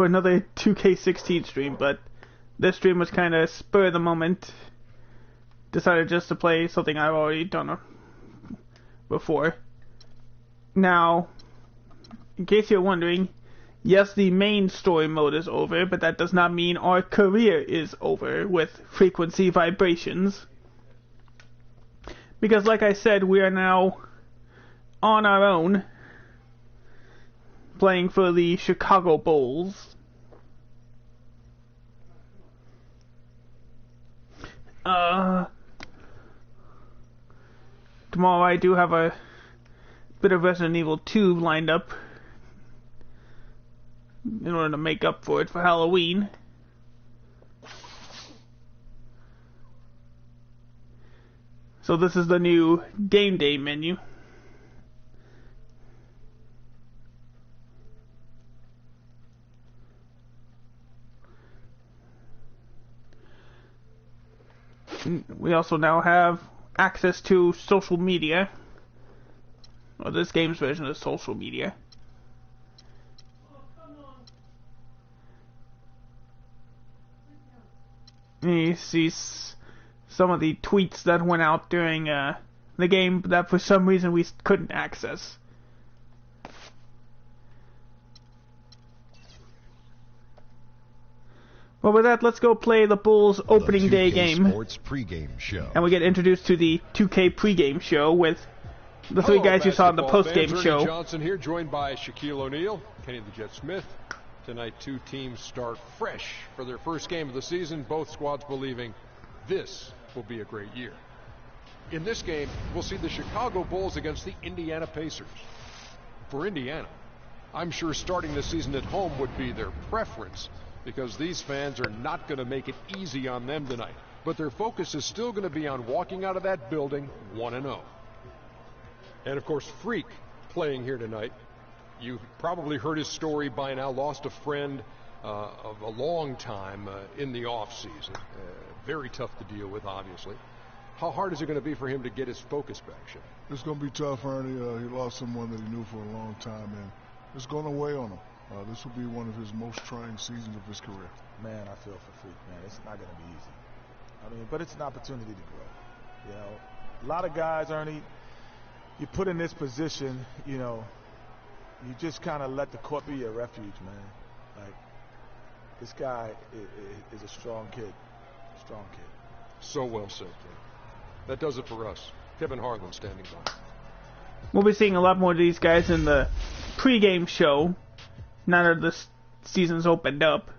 for another 2K16 stream, but this stream was kind of spur of the moment. Decided just to play something I've already done before. Now, in case you're wondering, yes, the main story mode is over, but that does not mean our career is over with frequency vibrations. Because like I said, we are now on our own, playing for the Chicago Bulls. Tomorrow I do have a bit of Resident Evil 2 lined up in order to make up for it for Halloween. So this is the new game day menu. We also now have access to social media. Well, this game's version is social media. You see some of the tweets that went out during the game that for some reason we couldn't access. Well, with that, let's go play the Bulls opening day game. Sports pregame show. And we get introduced to the 2K pregame show with the three guys you saw in the postgame show. Johnson here, joined by Shaquille O'Neal, Kenny the Jet Smith. Tonight, two teams start fresh for their first game of the season. Both squads believing this will be a great year. In this game, we'll see the Chicago Bulls against the Indiana Pacers. For Indiana, I'm sure starting the season at home would be their preference, because these fans are not going to make it easy on them tonight. But their focus is still going to be on walking out of that building 1-0. And of course, Freak playing here tonight. You've probably heard his story by now. Lost a friend of a long time in the off-season. Very tough to deal with, obviously. How hard is it going to be for him to get his focus back, Shane? It's going to be tough, Ernie. He lost someone that he knew for a long time, and it's going to weigh on him. This will be one of his most trying seasons of his career. Man, I feel for Freak, man. It's not going to be easy. I mean, but it's an opportunity to grow. You know, a lot of guys, Ernie, you put in this position, you know, you just kind of let the court be your refuge, man. Like, this guy is a strong kid. Strong kid. So well said, Ken. That does it for us. Kevin Harlan standing by. We'll be seeing a lot more of these guys in the pregame show now that the season's opened up.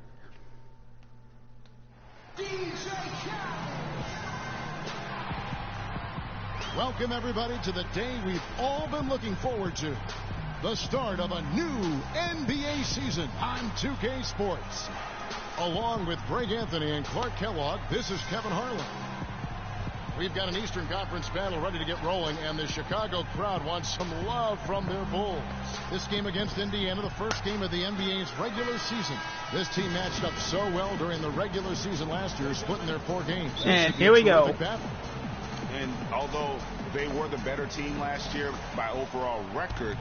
Welcome everybody to the day we've all been looking forward to. The start of a new NBA season on 2K Sports. Along with Greg Anthony and Clark Kellogg, this is Kevin Harlan. We've got an Eastern Conference battle ready to get rolling, and the Chicago crowd wants some love from their Bulls. This game against Indiana, the first game of the NBA's regular season. This team matched up so well during the regular season last year, splitting their 4 games. And here we go. And although they were the better team last year by overall record,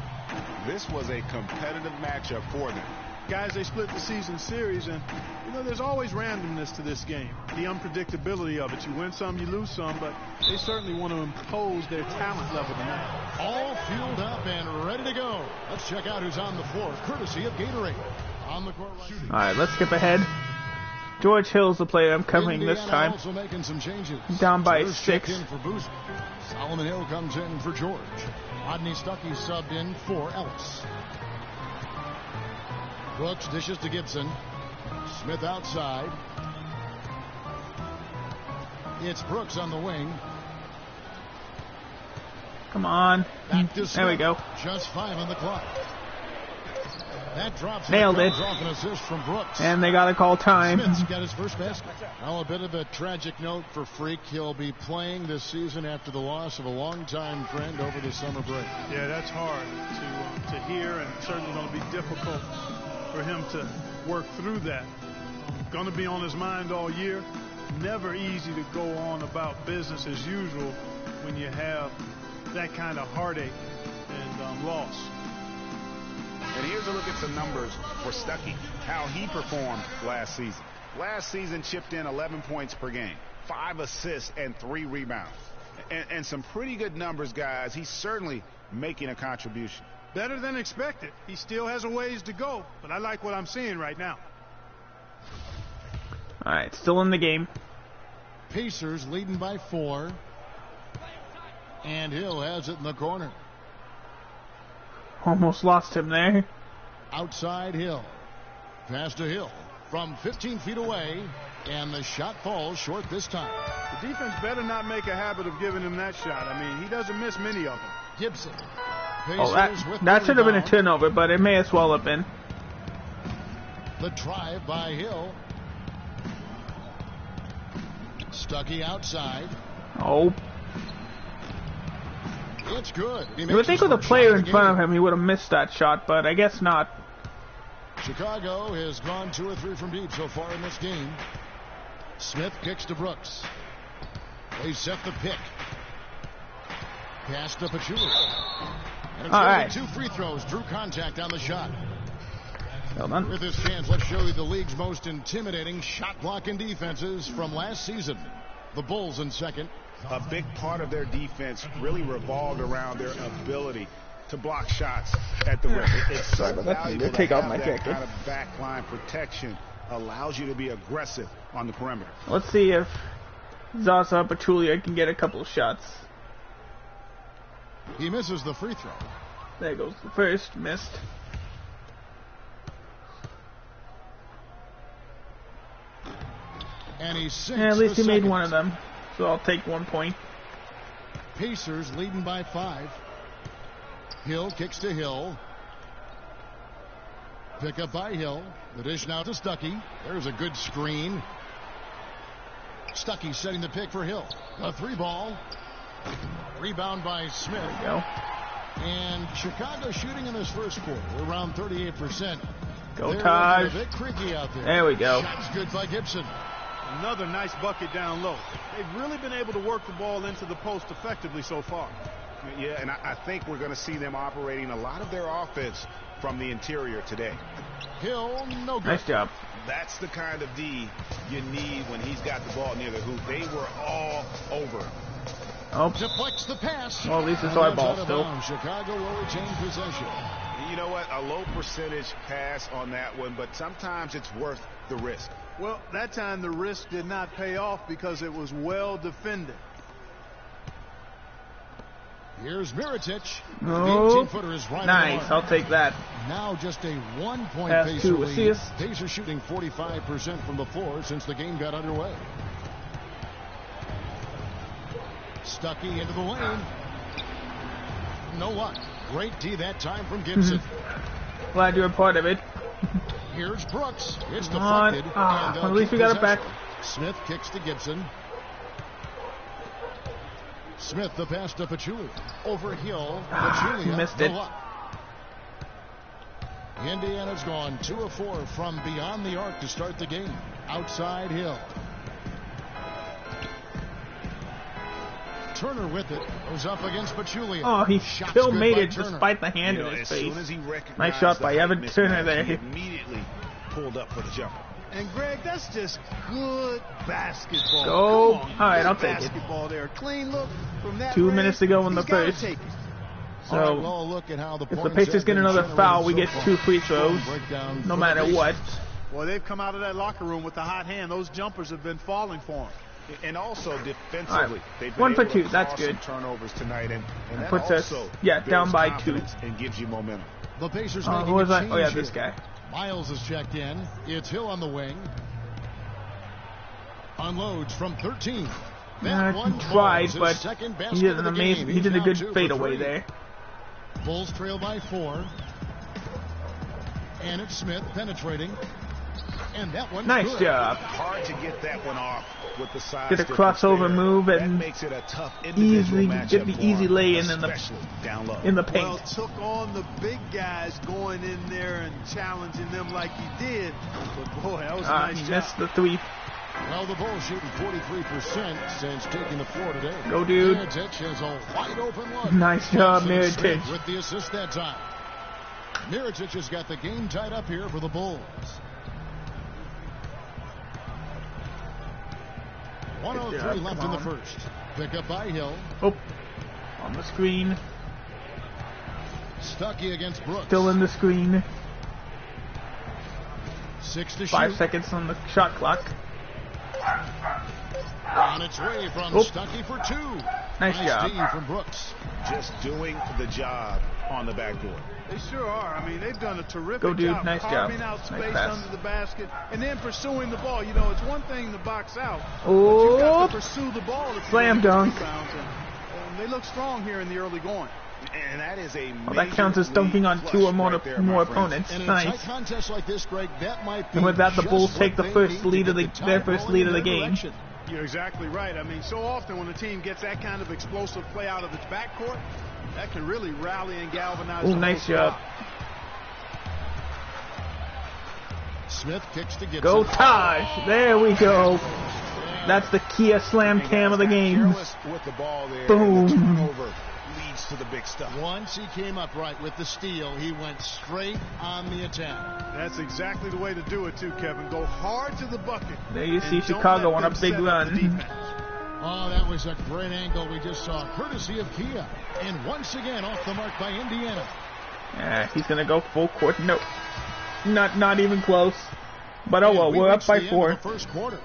this was a competitive matchup for them. Guys, they split the season series, and you know there's always randomness to this game, the unpredictability of it. You win some, you lose some, but they certainly want to impose their talent level tonight. All fueled up and ready to go. Let's check out who's on the floor, courtesy of Gatorade. On the court right. All right, let's skip ahead. George Hill's the player I'm covering Indiana this time. Also making some changes. Down by First 6. In for Boozer. Solomon Hill comes in for George. Rodney Stuckey subbed in for Ellis. Brooks dishes to Gibson. Smith outside. It's Brooks on the wing. Come on. Back to Smith. There we go. Just 5 on the clock. That drops. Nailed it. Off an assist from Brooks. And they got to call time. Smith's got his first basket. Well, a bit of a tragic note for Freak. He'll be playing this season after the loss of a longtime friend over the summer break. Yeah, that's hard to hear, and certainly going to be difficult for him to work through that. Going to be on his mind all year. Never easy to go on about business as usual when you have that kind of heartache and loss. And here's a look at some numbers for Stuckey, how he performed last season. Last season chipped in 11 points per game, 5 assists and 3 rebounds. And some pretty good numbers, guys. He's certainly making a contribution. Better than expected. He still has a ways to go, but I like what I'm seeing right now. All right, still in the game. Pacers leading by 4. And Hill has it in the corner. Almost lost him there. Outside Hill. Pass to Hill from 15 feet away. And the shot falls short this time. The defense better not make a habit of giving him that shot. I mean, he doesn't miss many of them. Gibson. Oh, that should have been a turnover, but it may as well have been. The drive by Hill. Stuckey outside. Oh. It's good. You would think with a player in front of him, he would have missed that shot, but I guess not. Chicago has gone 2 or 3 from deep so far in this game. Smith kicks to Brooks. They set the pick. Pass to Pachulia. And it's right. 2 free throws. Drew contact on the shot. Well done. With this chance, let's show you the league's most intimidating shot blocking defenses from last season. The Bulls in second. A big part of their defense really revolved around their ability to block shots at the rim. It's so valuable to have that kind of backline protection. Allows you to be aggressive on the perimeter. Let's see if Zaza Pachulia can get a couple of shots. He misses the free throw. There goes the first. Missed. And he sinks at least he made second. one of them. So I'll take 1 point. Pacers leading by 5. Hill kicks to Hill. Pick up by Hill. The dish now to Stuckey. There's a good screen. Stuckey setting the pick for Hill. A 3-ball. Rebound by Smith. There we go. And Chicago shooting in this first quarter around 38%. Go They're Taj. a bit creaky out there. There we go. Shots good by Gibson. Another nice bucket down low. They've really been able to work the ball into the post effectively so far. Yeah, and I think we're going to see them operating a lot of their offense from the interior today. Hill, no good. Nice job. That's the kind of D you need when he's got the ball near the hoop. They were all over him. Oh. Deflects the pass. Well, at least it's our ball still. Chicago will retain possession. You know what? A low percentage pass on that one, but sometimes it's worth the risk. Well, that time the risk did not pay off because it was well defended. Here's Mirotic. Oh, the 18-footer is right nice. I'll take that. Now just a 1-point Pass Pacer to lead. assist. Pacers shooting 45% from the floor since the game got underway. Stuckey into the lane. No luck. Great D that time from Gibson. Glad you're a part of it. Here's Brooks. It's On. deflected. At least we got it back. Smith kicks to Gibson. Smith the pass to Pachulia. Over Hill. Pachulia. Missed it. Indiana's gone 2 of 4 from beyond the arc to start the game. Outside Hill. Turner with it. Goes up against Pachulia. Oh, he Shot's still good made by it Turner. despite the hand in his As face. soon as he recognized Nice shot the by height Evan Turner mismatch, there. he immediately pulled up for the jumper. And Greg, that's just good basketball. Go. Come on, All right, good I'll take it. basketball there. Clean look from that 2 range. minutes to go in the He's gotta first. take it. All right, So well, look at how the if the points Pacers have get been another foul, we generated get so 2 far. free throws, Breakdown no for matter the what. Well, they've come out of that locker room with the hot hand. Those jumpers have been falling for them. And also defensively, All right. they've been 1 for able 2, to that's cause good. some turnovers tonight, and that Puts us, also down builds by 2. confidence and gives you momentum. The Pacers Who making was a that? change Oh, yeah, here. this guy. Miles is checked in. It's Hill on the wing. Unloads from 13. That one Tried, falls, his but second he basket did of an the amazing. game. He did a He's good now 2 for fadeaway 3. there. Bulls trail by 4. And it's Smith penetrating. And that one Nice good. job. Hard to get that one off with the size. Get a difference crossover there. move That and makes it a tough individual easily matchup get the for easy him, lay in especially down low. in the paint. Well, took on the big guys going in there and challenging them like he did. But boy, that was a nice He job. missed the 3. Well, the Bulls shooting 43% since taking the floor today. Go, dude. Mirotic has a wide open look. Nice job, Smith Mirotic. with the assist that time. Mirotic has got the game tied up here for the Bulls. 1:03 left in the first. Pick up by Hill. Oh, on the screen. Stuckey against Brooks. Still in the screen. 6 to 5 shoot. seconds on the shot clock. On its way from Stuckey for 2. Nice job. D from Brooks. Just doing the job on the backdoor. They sure are. I mean, they've done a terrific Go, dude. job Nice job. carving out Nice space pass. under the basket and then pursuing the ball. You know, it's one thing to box out, Oh, but you got to pursue the ball. If slam you want dunk. rebounds, and they look strong here in the early going. And that is a Well, that counts as dunking on 2 or more, right there, more my friends. opponents. And in a tight Nice. contest like this, Greg, that might be And with that, the just Bulls what take the they first need lead to of the get the their tide first rolling lead in of the their game. direction. You're exactly right. I mean, so often when a team gets that kind of explosive play out of its backcourt, that can really rally and galvanize. Oh, the nice whole job. squad. Smith kicks to Gibson. Go Taj! There we go. That's the Kia slam cam of the game. Careless with the ball there. Boom. And the turnover leads to the big stuff. Once he came up right with the steal, he went straight on the attack. That's exactly the way to do it too, Kevin. Go hard to the bucket. There you and see don't Chicago let on a them big set up the run. defense. Oh, that was a great angle we just saw, courtesy of Kia. And once again, off the mark by Indiana. Yeah, he's gonna go full court. Nope. Not even close. But oh well, And we we're up reached by the end 4. of the first quarter.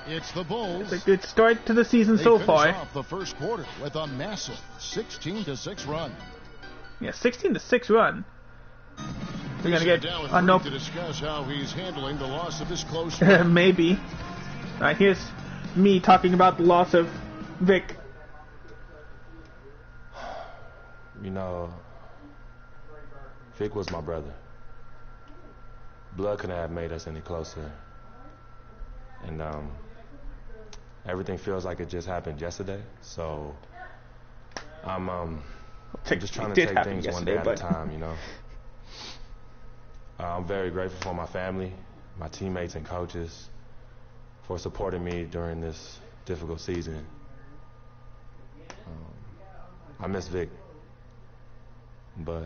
It's the Bulls. It's a good start to the season They so finish far. off the first quarter with a massive 16-6 run. Yeah, 16-6 run. We're gonna get down with a nope. to discuss how he's handling the loss of his close friend. Maybe. Alright, here's me talking about the loss of Vic. You know, Vic was my brother. Blood couldn't have made us any closer. And everything feels like it just happened yesterday. So I'm just trying to take things one day at a time, you know. I'm very grateful for my family, my teammates and coaches for supporting me during this difficult season. I miss Vic, but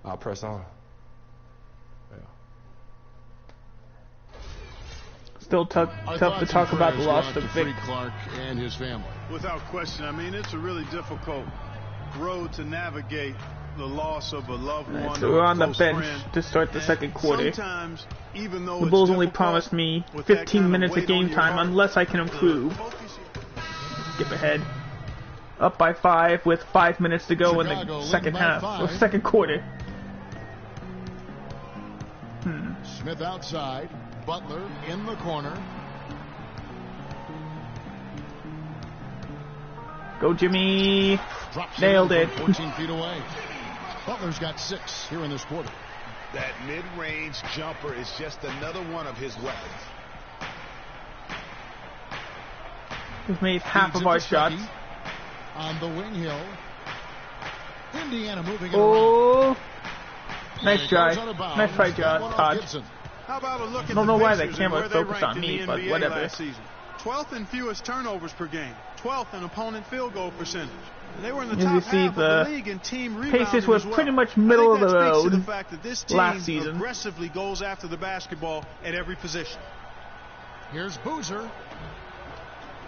I'll press on. Still tough to talk about the loss of Vic. Clark and his family. Without question, I mean, it's a really difficult road to navigate the loss of a loved one. So or we're a on the close bench friend. to start the And second quarter. Sometimes, even though The it's Bulls only difficult, promised me with that 15 kind of minutes of weight game on your time heart, unless I can improve. focus- Skip ahead. Up by 5 with 5 minutes to go in Chicago the leading second by half, 5. or second quarter. Smith outside. Butler in the corner. Go Jimmy! Drops Nailed in it. from 14 feet away. Butler's got 6 here in this quarter. That mid-range jumper is just another one of his weapons. We've made half Feeds of it our to shots. Stuckey. On the wing hill. Indiana moving it around. Oh! Nice It try. goes out of bounds. Nice try, That one off Todd. Gibson. How about a look at I don't the know why the Pacers camera and where they focused ranked on in me, the but NBA whatever. last season. 12th in fewest turnovers per game. 12th in opponent field goal percentage. And they were in the As top you see, half the of the league in team rebounding Pacers were as well. pretty much I think middle of the that speaks to road the fact that this team last season. aggressively goes after the basketball at every position. Here's Boozer.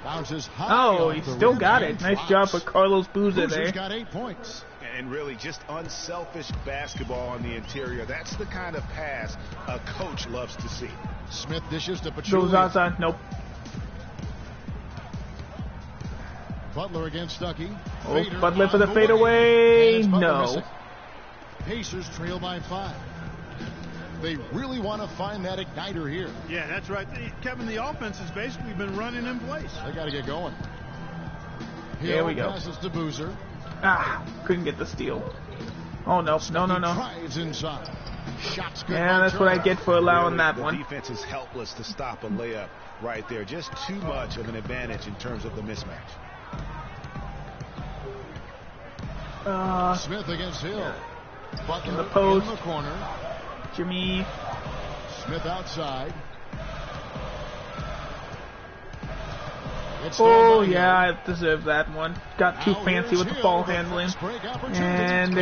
Bounces high. Oh, off he the still rim got and it. Nice job for drops. Carlos Boozer Boozer's there. got 8 points. And really just unselfish basketball on the interior. That's the kind of pass a coach loves to see. Smith dishes to Go Pachulia. Zaza. Nope. Butler against Stuckey. Oh, Fader Butler for on the way. fadeaway. And it's Butler No. missing. Pacers trail by 5. They really want to find that igniter here. Yeah, that's right. Kevin, the offense has basically been running in place. They got to get going. There we Hill go. passes to Boozer. Ah, couldn't get the steal. Oh no, no, no, He no. drives inside. Shots good. Yeah, by that's what I Turner. get for allowing Really, that the one. defense is helpless to stop a layup right there. Just too much of an advantage in terms of the mismatch. Smith against Hill. Butler In the post. in the corner. Jimmy. Smith outside. Oh, yeah, I deserve that one. Got too fancy with the ball handling. And,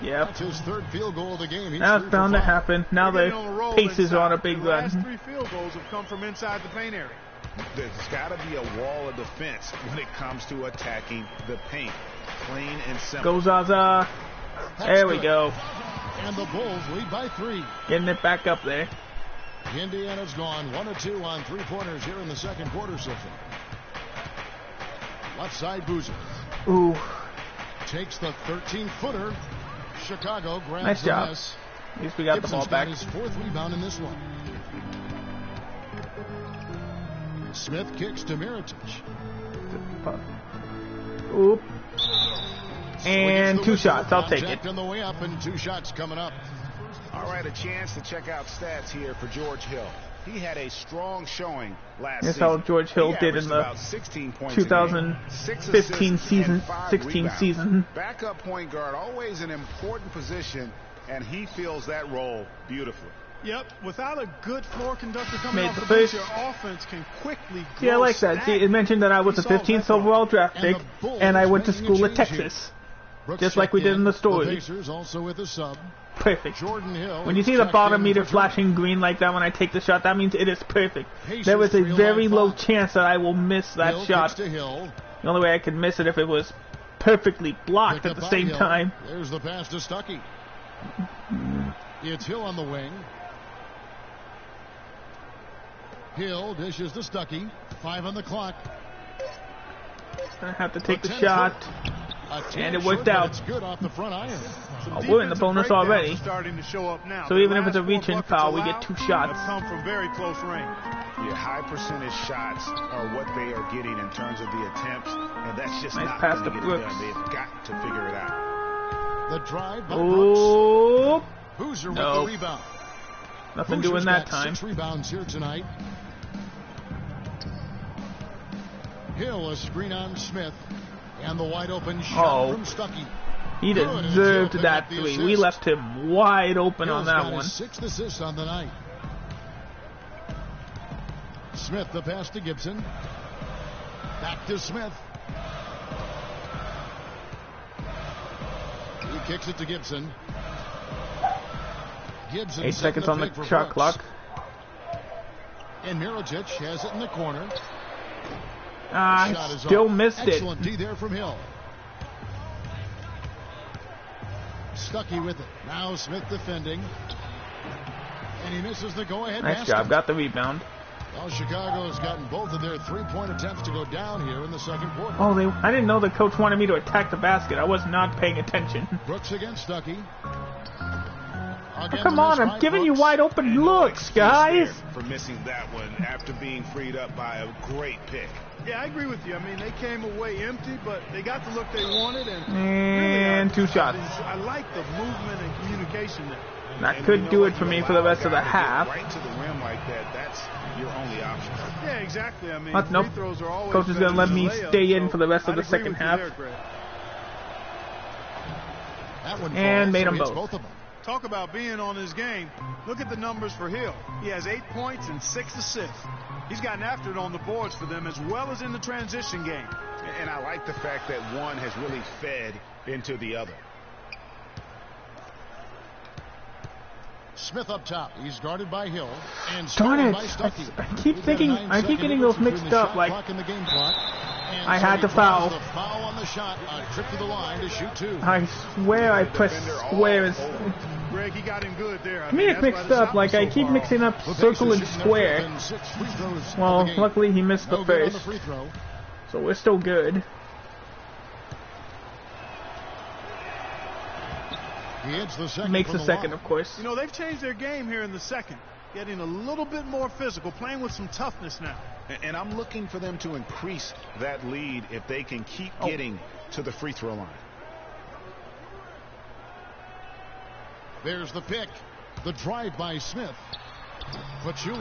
yeah. That's his third field goal of the game. That's bound to happen. Now the Pacers are on a big run. Last 3 field goals have come from inside the paint area. There's got to be a wall of defense when it comes to attacking the paint. Plain and simple. Go Zaza. There we go. And the Bulls lead by 3. Getting it back up there. Indiana's gone 1 of 2 on 3-pointers here in the second quarter so far. Left side Boozer. Ooh. Takes the 13-footer. Chicago grabs nice job. the miss. At least we got Gibson's the ball back. His 4th rebound in this one. Smith kicks to Mirotic. Oop. And 2 shots. I'll take it. On the way up and 2 shots coming up. All right, a chance to check out stats here for George Hill. He had a strong showing last That's season. how George Hill did in the 2015 season. 16 season. Backup point guard, always an important position, and he fills that role beautifully. Yep, without a good floor conductor coming Made off the the bench, first. your offense can quickly grow. Yeah, I like that. See, it mentioned that I was the 15th overall draft pick, and I went to school at Texas. Just like we did in the story. The Pacers also with a sub. Perfect. Jordan Hill. When you see the bottom meter flashing green like that when I take the shot, that means it is perfect. There is a very low chance that I will miss that Hill shot. to Hill. The only way I could miss it if it was perfectly blocked at the same Hill. time. There's the pass to Stuckey. It's Hill on the wing. Hill dishes to Stuckey. 5 on the clock. I have to take the shot. And it worked out. It's good off the front iron. Oh, we're in the bonus already. Starting to show up now. So even if it's a reach-in foul, we get 2 shots. Come from very close range. Yeah, high percentage shots are what they are getting in terms of the attempts, and that's just nice not pass going to to get Brooks. it done. They've got to figure it out. The drive by Oh, Brooks. Boozer with no. the rebound. Nothing Boozer's doing that got time. 6 rebounds here tonight. Hill a screen on Smith. And the wide open shot from Stuckey. He deserved that 3. We left him wide open on that one. 6th assist on the night. Smith the pass to Gibson. Back to Smith. He kicks it to Gibson. Gibson 8 seconds on the shot clock. And Mirotic has it in the corner. I still missed it. Excellent D there from Hill. Stuckey with it. Now Smith defending. And he misses the go-ahead Nice basket. job. Got the rebound. Well, Chicago has gotten both of their 3-point attempts to go down here in the second quarter. Oh, I didn't know the coach wanted me to attack the basket. I was not paying attention. Brooks against Stuckey. Oh, come on, I'm giving you wide open looks, guys. For missing that one after being freed up by a great pick. Yeah, I agree with you. I mean, they came away empty, but they got the look they wanted. And really, 2 shots. I like the movement and communication there. That could do it for me for the rest of the half. Right to the rim like that, that's your only option. Yeah, exactly. I mean, Nope. free throws are always Coach is going to let me layup, stay in for the rest of the second half. And made them both. Both of them. Talk about being on his game. Look at the numbers for Hill. He has 8 points and 6 assists. He's gotten after it on the boards for them as well as in the transition game. And I like the fact that one has really fed into the other. Smith up top. He's guarded by Hill. And Darn it. by Stuckey. I keep thinking, I keep getting those mixed up. Like, I had to foul. The foul on the shot. A trip to the line to shoot 2. I swear I pressed square. Greg, he got him good there. I mean, it's mixed up. Like, I keep mixing up circle and square. Well, luckily he missed the first. So we're still good. He hits the second. Makes the second, of course. You know, they've changed their game here in the second. Getting a little bit more physical, playing with some toughness now. And I'm looking for them to increase that lead if they can keep getting to the free throw line. There's the pick. The drive by Smith.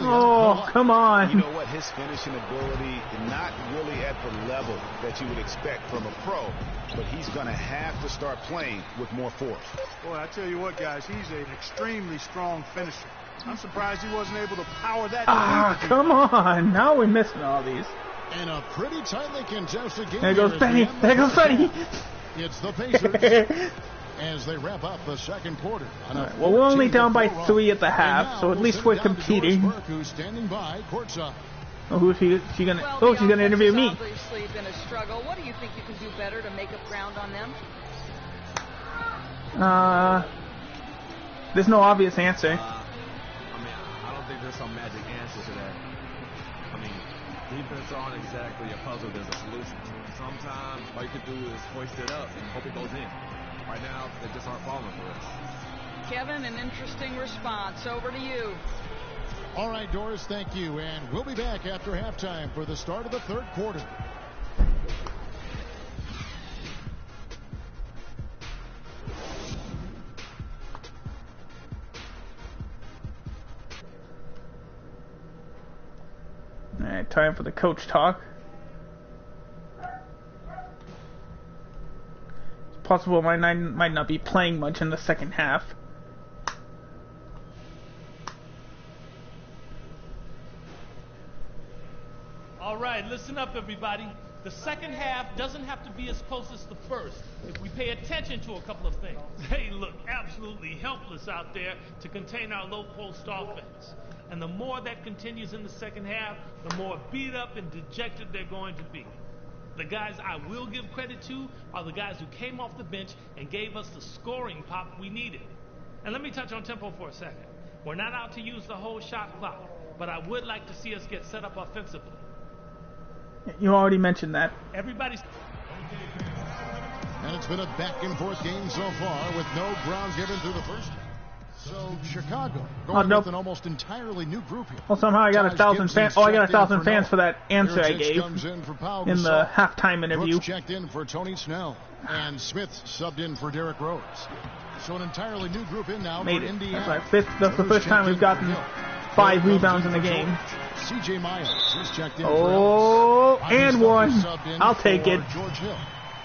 Oh, come on. You know what? His finishing ability is not really at the level that you would expect from a pro, but he's going to have to start playing with more force. Boy, I tell you what, guys, he's an extremely strong finisher. I'm surprised he wasn't able to power that. Come on. Now we're missing all these. And a pretty tightly contested game. There goes Benny. There goes Benny. It's the Pacers as they wrap up the second quarter. Right, well, we're only down by 3 at the half, so at least we're competing. Who's standing by courtside. Oh, who's she gonna? Oh, she's gonna interview me. Obviously been a struggle. What do you think you can do better to make up ground on them? There's no obvious answer. I don't think there's some magic answer to that. Defense aren't exactly a puzzle. There's a solution to it. Sometimes all you can do is hoist it up and hope it goes in. Right now, they just aren't falling for us. Kevin, an interesting response. Over to you. All right, Doris, thank you. And we'll be back after halftime for the start of the third quarter. Alright, time for the coach talk. It's possible I might not be playing much in the second half. Alright, listen up everybody. The second half doesn't have to be as close as the first if we pay attention to a couple of things. They look absolutely helpless out there to contain our low post offense. And the more that continues in the second half, the more beat up and dejected they're going to be. The guys I will give credit to are the guys who came off the bench and gave us the scoring pop we needed. And let me touch on tempo for a second. We're not out to use the whole shot clock, but I would like to see us get set up offensively. You already mentioned that. Everybody's... And it's been a back-and-forth game so far with no ground given through the first. So Chicago going with an almost entirely new group here. Well, somehow I got 1,000 fans. Oh, I got 1,000 fans for that answer I gave in the halftime interview. Brooks checked in for Tony Snell, and Smith subbed in for Derrick Rose. So an entirely new group in now for Indiana. That's the first time we've gotten 5 rebounds in the game. CJ Miles, he's checked in. Oh, and one. I'll take it. George Hill.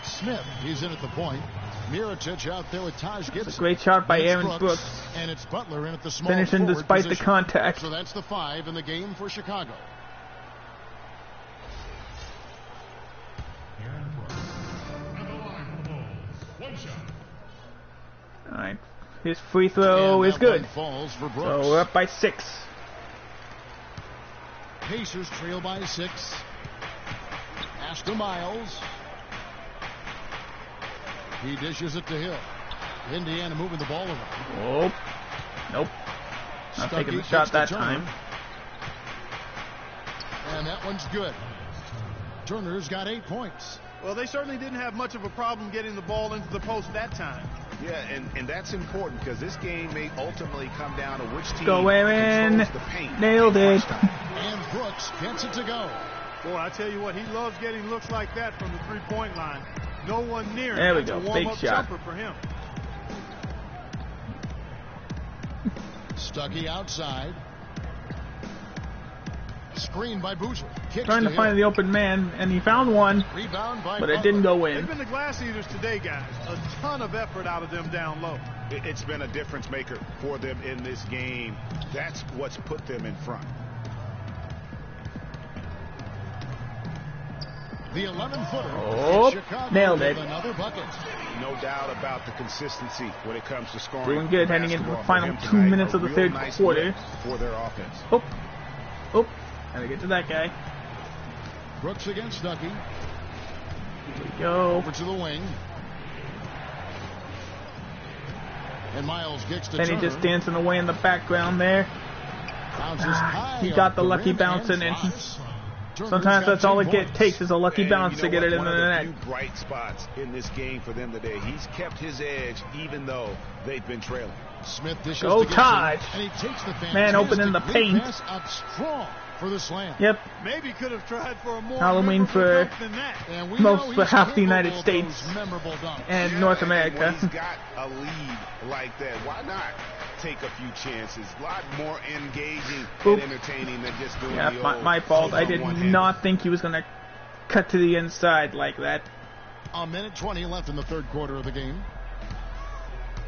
Smith, he's in at the point. Mirotic out there with Taj Gibson. It's a great shot by Aaron Brooks. And it's Butler in at the small finishing despite position. The contact. So that's the 5 in the game for Chicago. Alright, his free throw is good. Falls for Brooks. So we're up by 6. Pacers trail by 6. Astor Miles. He dishes it to Hill. Indiana moving the ball around. Oh, nope. Not taking the shot that time. And that one's good. Turner's got 8 points. Well, they certainly didn't have much of a problem getting the ball into the post that time. Yeah, and that's important because this game may ultimately come down to which team controls the paint. Nailed it. And Brooks gets it to go. Boy, I tell you what, he loves getting looks like that from the three-point line. No one near him. There we go. Big shot. For him. Stuckey outside. Screen by Boozer. Trying to find the open man, and he found one, but it didn't go in. They've been the glass eaters today, guys. A ton of effort out of them down low. It's been a difference maker for them in this game. That's what's put them in front. The 11-footer. Oh, nailed it. Another bucket. No doubt about the consistency when it comes to scoring. Doing good heading into the final 2 minutes of the third quarter. For their offense. Oh, gotta get to that guy. Brooks against Stuckey. Here we go. Over to the wing. And Miles gets to Turner. And he just dancing away in the background there. He got the lucky bounce in. Sometimes that's all it takes is a lucky bounce to get it into the net. One of the few bright spots in this game for them today. He's kept his edge even though they've been trailing. Smith dishes to Taj. And he takes the man open in the paint. Up strong for the slam. Yep. Maybe could have tried for a more Halloween for most for half the United States and North America. When he's got a lead like that, why not take a few chances? A lot more engaging and entertaining than just doing the old my fault. I did not think he was going to cut to the inside like that. A minute 20 left in the third quarter of the game.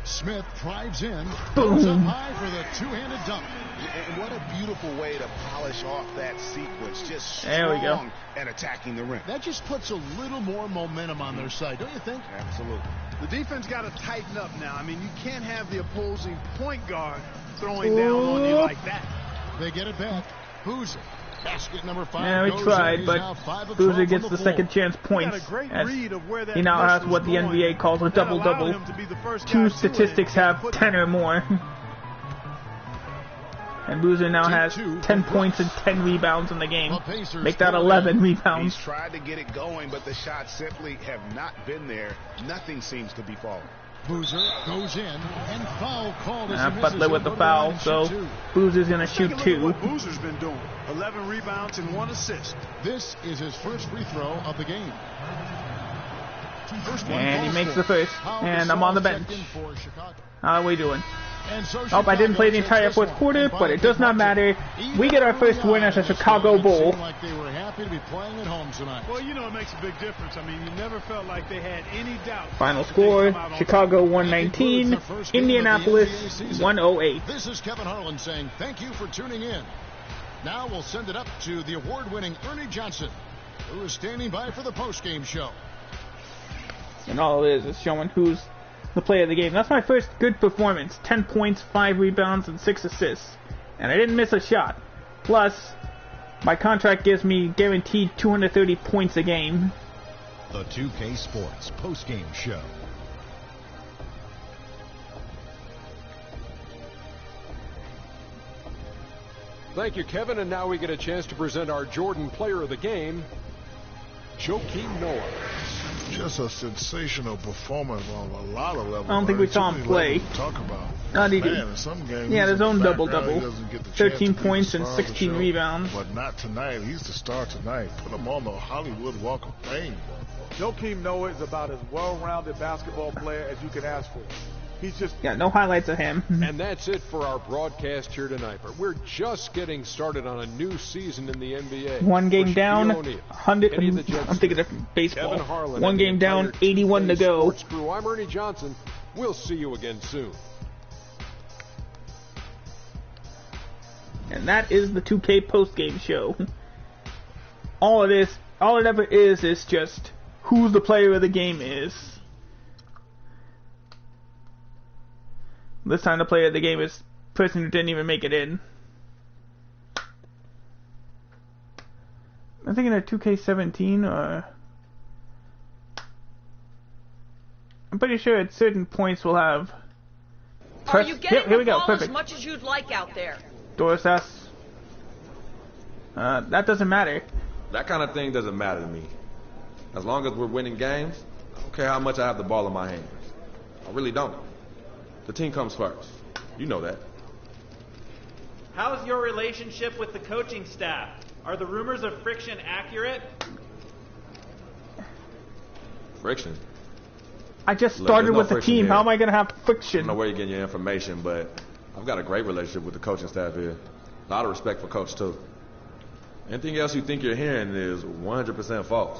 Smith drives in, boom, goes up high for the two-handed dunk. And what a beautiful way to polish off that sequence. Just there we go. strong and attacking the rim. That just puts a little more momentum on their side, don't you think? Absolutely. The defense got to tighten up now. I mean, you can't have the opposing point guard throwing down on you like that. They get it back. Boozer. Basket number 5. Yeah, we tried, but Boozer gets the second chance points. As he now has what the NBA calls a double-double. Two statistics have 10 or more. And Boozer now has 10 points and 10 rebounds in the game. Make that 11 rebounds. He's tried to get it going, but the shots simply have not been there. Nothing seems to be falling. Boozer goes in, and foul called. Butler with the foul, so Boozer's going to shoot 2. What Boozer's been doing. 11 rebounds and 1 assist. This is his first free throw of the game. And he makes the first, and I'm on the bench. How are we doing? Oh, I didn't play the entire fourth quarter, but it does not matter. We get our first win as a Chicago Bull. Like they were happy to be playing at home tonight. Well, you know, it makes a big difference. I mean, you never felt like they had any doubt. Final score, Chicago 119, Indianapolis 108. This is Kevin Harlan saying thank you for tuning in. Now we'll send it up to the award-winning Ernie Johnson, who is standing by for the post-game show. And all it is showing who's the player of the game. That's my first good performance. 10 points, 5 rebounds, and 6 assists. And I didn't miss a shot. Plus, my contract gives me guaranteed 230 points a game. The 2K Sports post-game show. Thank you, Kevin. And now we get a chance to present our Jordan Player of the Game, Joakim Noah. Just a sensational performance on a lot of levels. I don't think we saw him play. Talk about. Not he did. In some games, yeah, his own double-double. 13 to points and 16 rebounds. But not tonight. He's the star tonight. Put him on the Hollywood Walk of Fame. Joakim Noah is about as well-rounded basketball player as you can ask for. He's just got no highlights of him. And that's it for our broadcast here tonight. But we're just getting started on a new season in the NBA. One game down, 100. I'm thinking of baseball. One game down, 81 to go. Sports Crew. I'm Ernie Johnson. We'll see you again soon. And that is the 2K post-game show. All it ever is just who the player of the game is. This time the player of the game is the person who didn't even make it in. I'm thinking of 2K17 or... I'm pretty sure at certain points we'll have... Are you getting here we go. the ball Perfect. as much as you'd like out there? Doris asks... that doesn't matter. That kind of thing doesn't matter to me. As long as we're winning games, I don't care how much I have the ball in my hands. I really don't. The team comes first. You know that. How's your relationship with the coaching staff? Are the rumors of friction accurate? Friction? I just started with the team. Here. How am I going to have friction? I don't know where you're getting your information, but I've got a great relationship with the coaching staff here. A lot of respect for Coach, too. Anything else you think you're hearing is 100% false.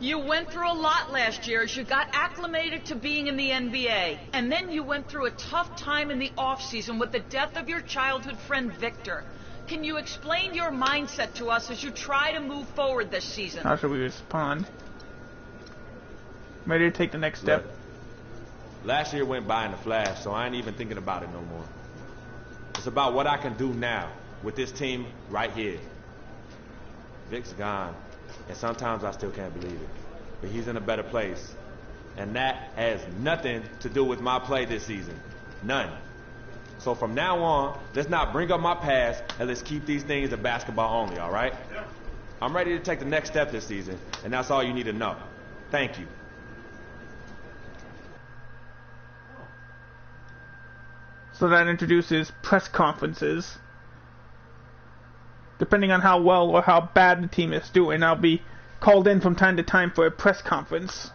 You went through a lot last year as you got acclimated to being in the NBA. And then you went through a tough time in the offseason with the death of your childhood friend, Victor. Can you explain your mindset to us as you try to move forward this season? How should we respond? Ready to take the next step? Look, last year went by in a flash, so I ain't even thinking about it no more. It's about what I can do now with this team right here. Vic's gone. And sometimes I still can't believe it. But he's in a better place. And that has nothing to do with my play this season. None. So from now on, let's not bring up my past and let's keep these things in basketball only, all right? Yeah. I'm ready to take the next step this season, and that's all you need to know. Thank you. So that introduces press conferences. Depending on how well or how bad the team is doing, I'll be called in from time to time for a press conference.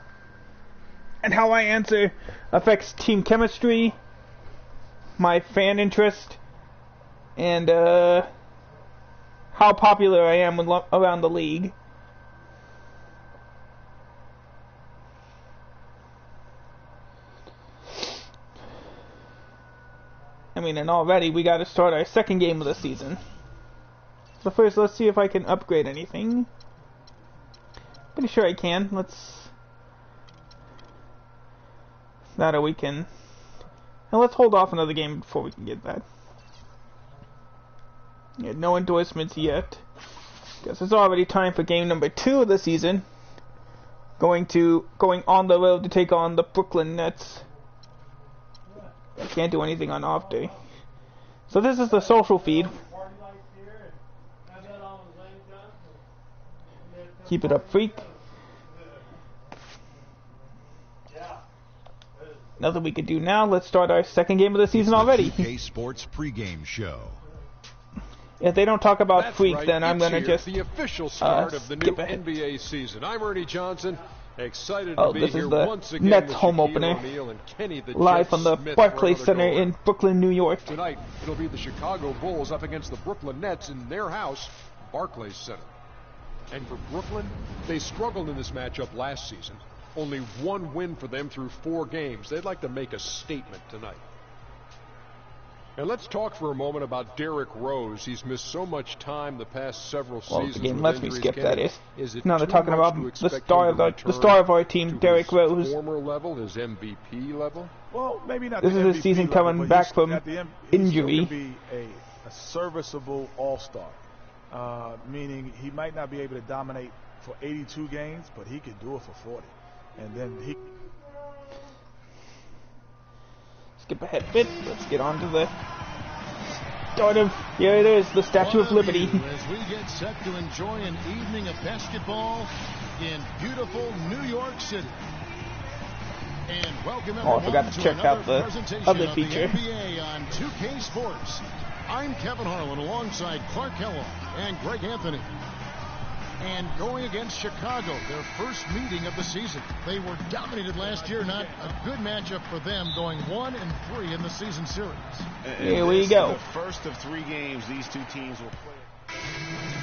And how I answer affects team chemistry, my fan interest, and how popular I am around the league. mean, and already we got to start our second game of the season. So first, let's see if I can upgrade anything. Pretty sure I can. That we can. And let's hold off another game before we can get that. Yeah, no endorsements yet. Guess it's already time for game number 2 of the season. Going on the road to take on the Brooklyn Nets. I can't do anything on off day. So this is the social feed. Keep it up, freak. Nothing we could do now. Let's start our second game of the season already. 2K Sports pregame show. If they don't talk about That's freak, right. then I'm going to just the official start of the new ahead. NBA season. I'm Ernie Johnson. Excited to be this here is the once again Nets with home Shaquille opener. O'Neal and Kenny the Live Jet from the Smith Barclays for Center another in Brooklyn, New York. Tonight, it'll be the Chicago Bulls up against the Brooklyn Nets in their house, Barclays Center. And for Brooklyn, they struggled in this matchup last season. Only one win for them through 4 games. They'd like to make a statement tonight. And let's talk for a moment about Derrick Rose. He's missed so much time the past several seasons. The game with lets me injuries. skip that. Is it Now they're too talking much about to the expect star him of to the star of our team, return Derrick to Rose. his former level, his MVP level? Well, maybe not. This the is his MVP season level, coming but back he's, from at the end, injury. He still could be a serviceable all-star, meaning he might not be able to dominate for 82 games, but he could do it for 40. And then he... Skip ahead a bit. Let's get on to the start of... Here it is, the Statue of Liberty. As we get set to enjoy an evening of basketball in beautiful New York City. And welcome everyone I forgot to check out the other feature. Of the NBA on 2K Sports. I'm Kevin Harlan alongside Clark Kellogg and Greg Anthony. And going against Chicago, their first meeting of the season. They were dominated last year, not a good matchup for them, going 1-3 in the season series. Here we go. The first of 3 games these two teams will play.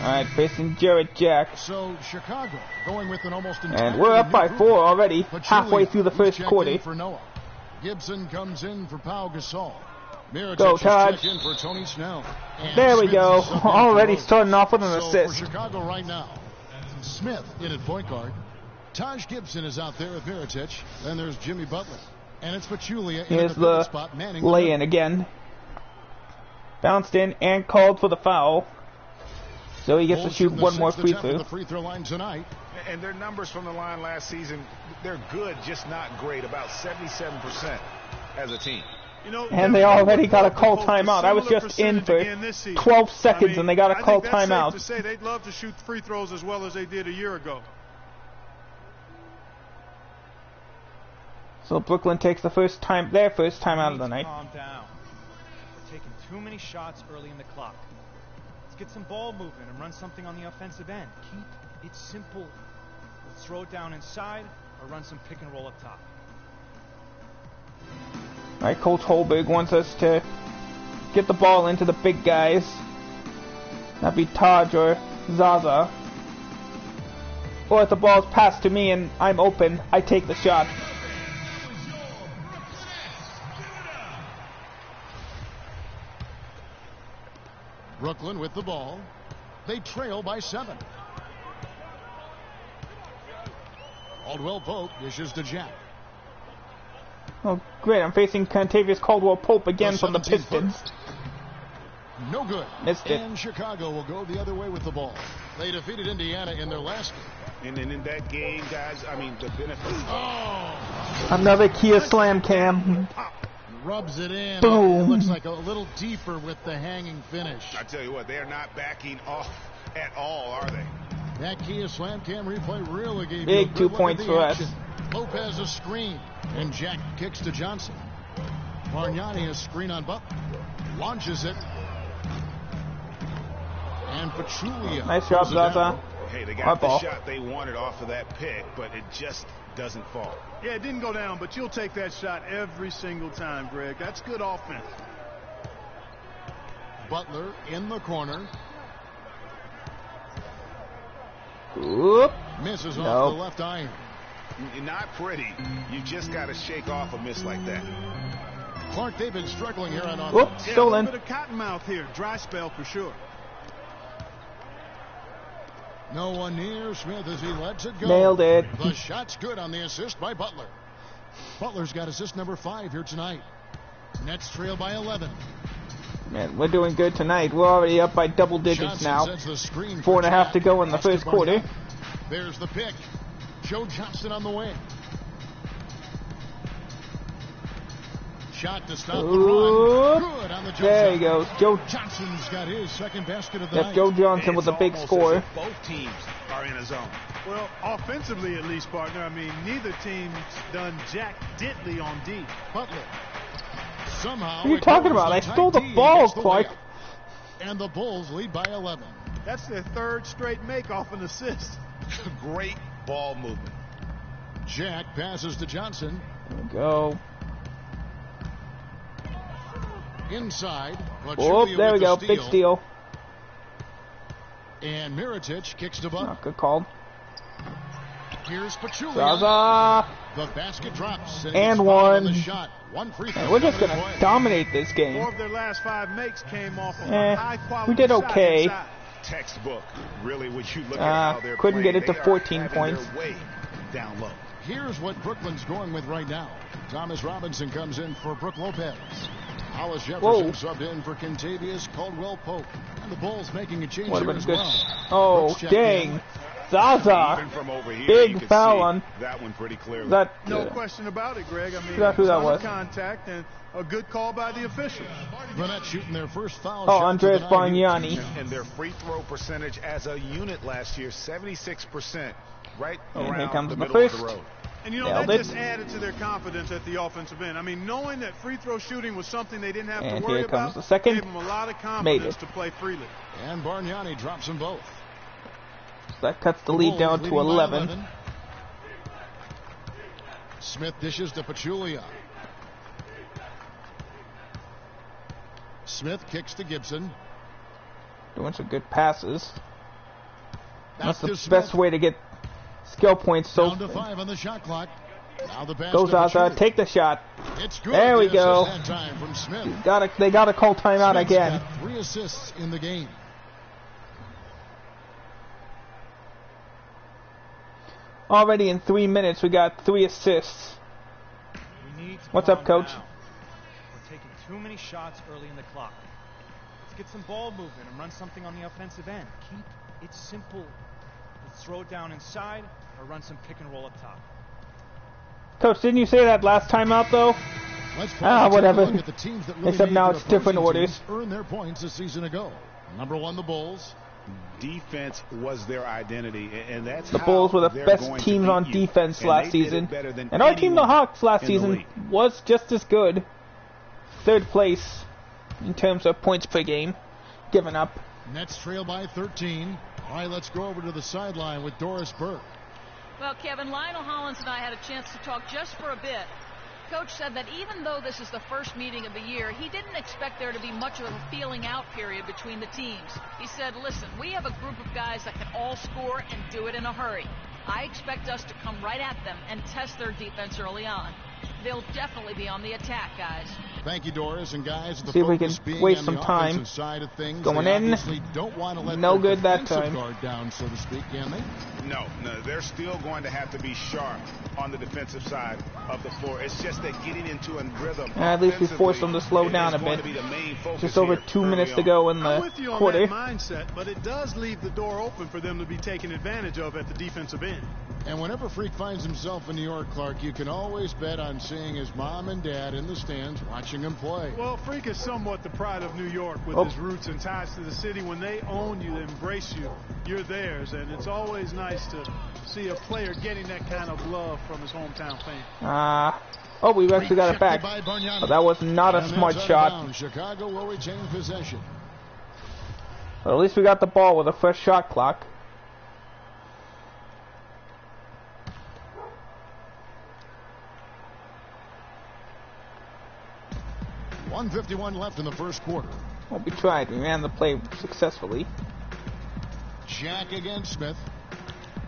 Alright, facing Jarrett Jack. So Chicago going with an almost and we're up by 4 already, halfway through the first quarter. For Noah. Gibson comes in for Pau Gasol. Go, Taj. In for Tony Snell. And there we Smith go. Already starting off with an so assist. For Chicago right now, Smith in at point guard. Taj Gibson is out there with Mirotic. Then there's Jimmy Butler. And it's Pachulia in Here's the spot, manning lay-in again. Bounced in and called for the foul. So he gets to shoot one more free throw. The free throw line tonight. And their numbers from the line last season, they're good, just not great. About 77% as a team. You know, and they already got a call timeout. I was just in for 12 seconds, and they got a call timeout. I think that's safe to say they'd love to shoot free throws as well as they did a year ago. So Brooklyn takes their first time out of the night. Calm down. We're taking too many shots early in the clock. Let's get some ball movement and run something on the offensive end. Keep it simple. Let's throw it down inside or run some pick and roll up top. Alright, Coach Holberg wants us to get the ball into the big guys. That'd be Taj or Zaza. Or if the ball's passed to me and I'm open, I take the shot. Brooklyn with the ball. They trail by 7. Caldwell Pope dishes to Jack. Oh, great. I'm facing Contavious Caldwell-Pope again from the Pistons. No good. Missed it. And Chicago will go the other way with the ball. They defeated Indiana in their last game. And then in that game, guys, I mean, the benefit. Oh! Another Kia Slam Cam. Rubs it in. Boom. It looks like a little deeper with the hanging finish. I tell you what, they're not backing off at all, are they? That Kia Slam Cam replay really gave big you a 2 good points for action. us. Lopez a screen, and Jack kicks to Johnson. Bargnani a screen on Butler. Launches it. And Pachulia. Nice job, Zaza. Hey, they got the shot they wanted off of that pick, but it just doesn't fall. Yeah, it didn't go down, but you'll take that shot every single time, Greg. That's good offense. Butler in the corner. Oop. Misses off the left iron. Not pretty. You just got to shake off a miss like that. Clark, they've been struggling here on offense. Whoops, stolen. A little bit of cottonmouth here. Dry spell for sure. No one near Smith as he lets it go. Nailed it. The shot's good on the assist by Butler. Butler's got assist number 5 here tonight. Nets trail by 11. Man, we're doing good tonight. We're already up by double digits now. 4.5 to go in the first quarter. There's the pick. Joe Johnson on the wing. Shot to stop the run. Good on the jump. There he goes. Joe Johnson's got his second basket of the night. Joe Johnson with a big score. Both teams are in a zone. Well, offensively at least, partner. I mean, neither team's done jack diddly on D. Butler. Somehow. What are you talking about? I stole the ball, Clark. And the Bulls lead by 11. That's their third straight make off an assist. Great ball movement. Jack passes to Johnson. There we go. Inside. Oh, there we go. Big steal. And Mirotic kicks to Butler. Good call. Here's Pachulia. Zaza. The basket drops. And one. The shot. One free throw. We're just going to dominate this game. 4 of their last 5 makes came off of a high-quality we did okay. Textbook. Really, when you look at how they're couldn't playing, get it to 14 points. Way down low. Here's what Brooklyn's going with right now. Thomas Robinson comes in for Brook Lopez. Hollis Jefferson subbed in for Kentavious Caldwell-Pope. And the Bulls making a change here as well. Oh, dang. Zaza. Big foul on that one pretty clearly. No question about it, Greg. I mean, that's who that was. Contact and a good call by the officials. The Nets shooting their first foul. Oh, Andreas Bargnani. And their free throw percentage as a unit last year, 76%. Right around here comes the the middle first. of the road. And you know, that just added to their confidence at the offensive end. I mean, knowing that free throw shooting was something they didn't have to worry about, comes the second. gave them a lot of confidence to play freely. And Bargnani drops them both. So that cuts the lead down to 11. Smith dishes to Pachulia. Smith kicks to Gibson. Doing some good passes. That's the Smith. best way to get skill points. So down to 5 on the shot clock. Now the pass goes outside. Take the shot. It's good. There we go. Time from Smith. They got to call timeout Smith's again. Got 3 assists in the game. Already in 3 minutes, we got 3 assists. What's up, Coach? We're taking too many shots early in the clock. Let's get some ball movement and run something on the offensive end. Keep it simple. Let's throw it down inside or run some pick and roll up top. Coach, didn't you say that last time out, though? Whatever. Really except now it's different orders. Earned their points a season ago. Number 1, the Bulls. Defense was their identity, and that's the Bulls were the best teams on defense last season. And our team, the Hawks, last season was just as good. 3rd place in terms of points per game given up. Nets trail by 13. All right, let's go over to the sideline with Doris Burke. Well, Kevin, Lionel Hollins and I had a chance to talk just for a bit. Coach said that even though this is the first meeting of the year, he didn't expect there to be much of a feeling out period between the teams. He said, listen, we have a group of guys that can all score and do it in a hurry. I expect us to come right at them and test their defense early on. They'll definitely be on the attack, guys. Thank you, Doris. And guys, the see if we can waste some time. Side of things, going in. Don't want to let no good that time. Guard down, so to speak, can they? No, they're still going to have to be sharp on the defensive side of the floor. It's just that getting into a rhythm. At least we forced them to slow down a bit. Just over 2 minutes to go in the I'm with you on quarter. That mindset, but it does leave the door open for them to be taken advantage of at the defensive end. And whenever Freak finds himself in New York, Clark, you can always bet on seeing his mom and dad in the stands watching him play. Well, Freak is somewhat the pride of New York with his roots and ties to the city. When they own you, they embrace you, you're theirs. And it's always nice to see a player getting that kind of love from his hometown fans. We actually got it back. But that was not a smart shot. Chicago will retain possession. But at least we got the ball with a fresh shot clock. .151 left in the first quarter. Well, we tried. We ran the play successfully. Jack against Smith.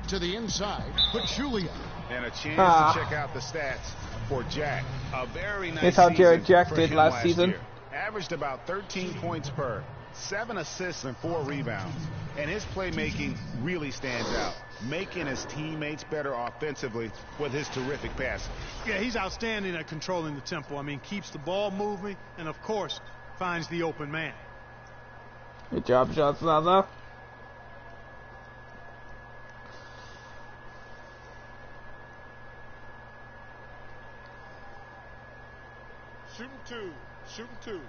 To the inside. Pachulia. And a chance to check out the stats for Jack. A very nice It's how Jared Jack for did him last season. year. Averaged about 13 points per, 7 assists and 4 rebounds. And his playmaking really stands out, making his teammates better offensively with his terrific passing. Yeah, he's outstanding at controlling the tempo. I mean, keeps the ball moving and, of course, finds the open man. Good job, Zaza. Shooting two. Shooting two.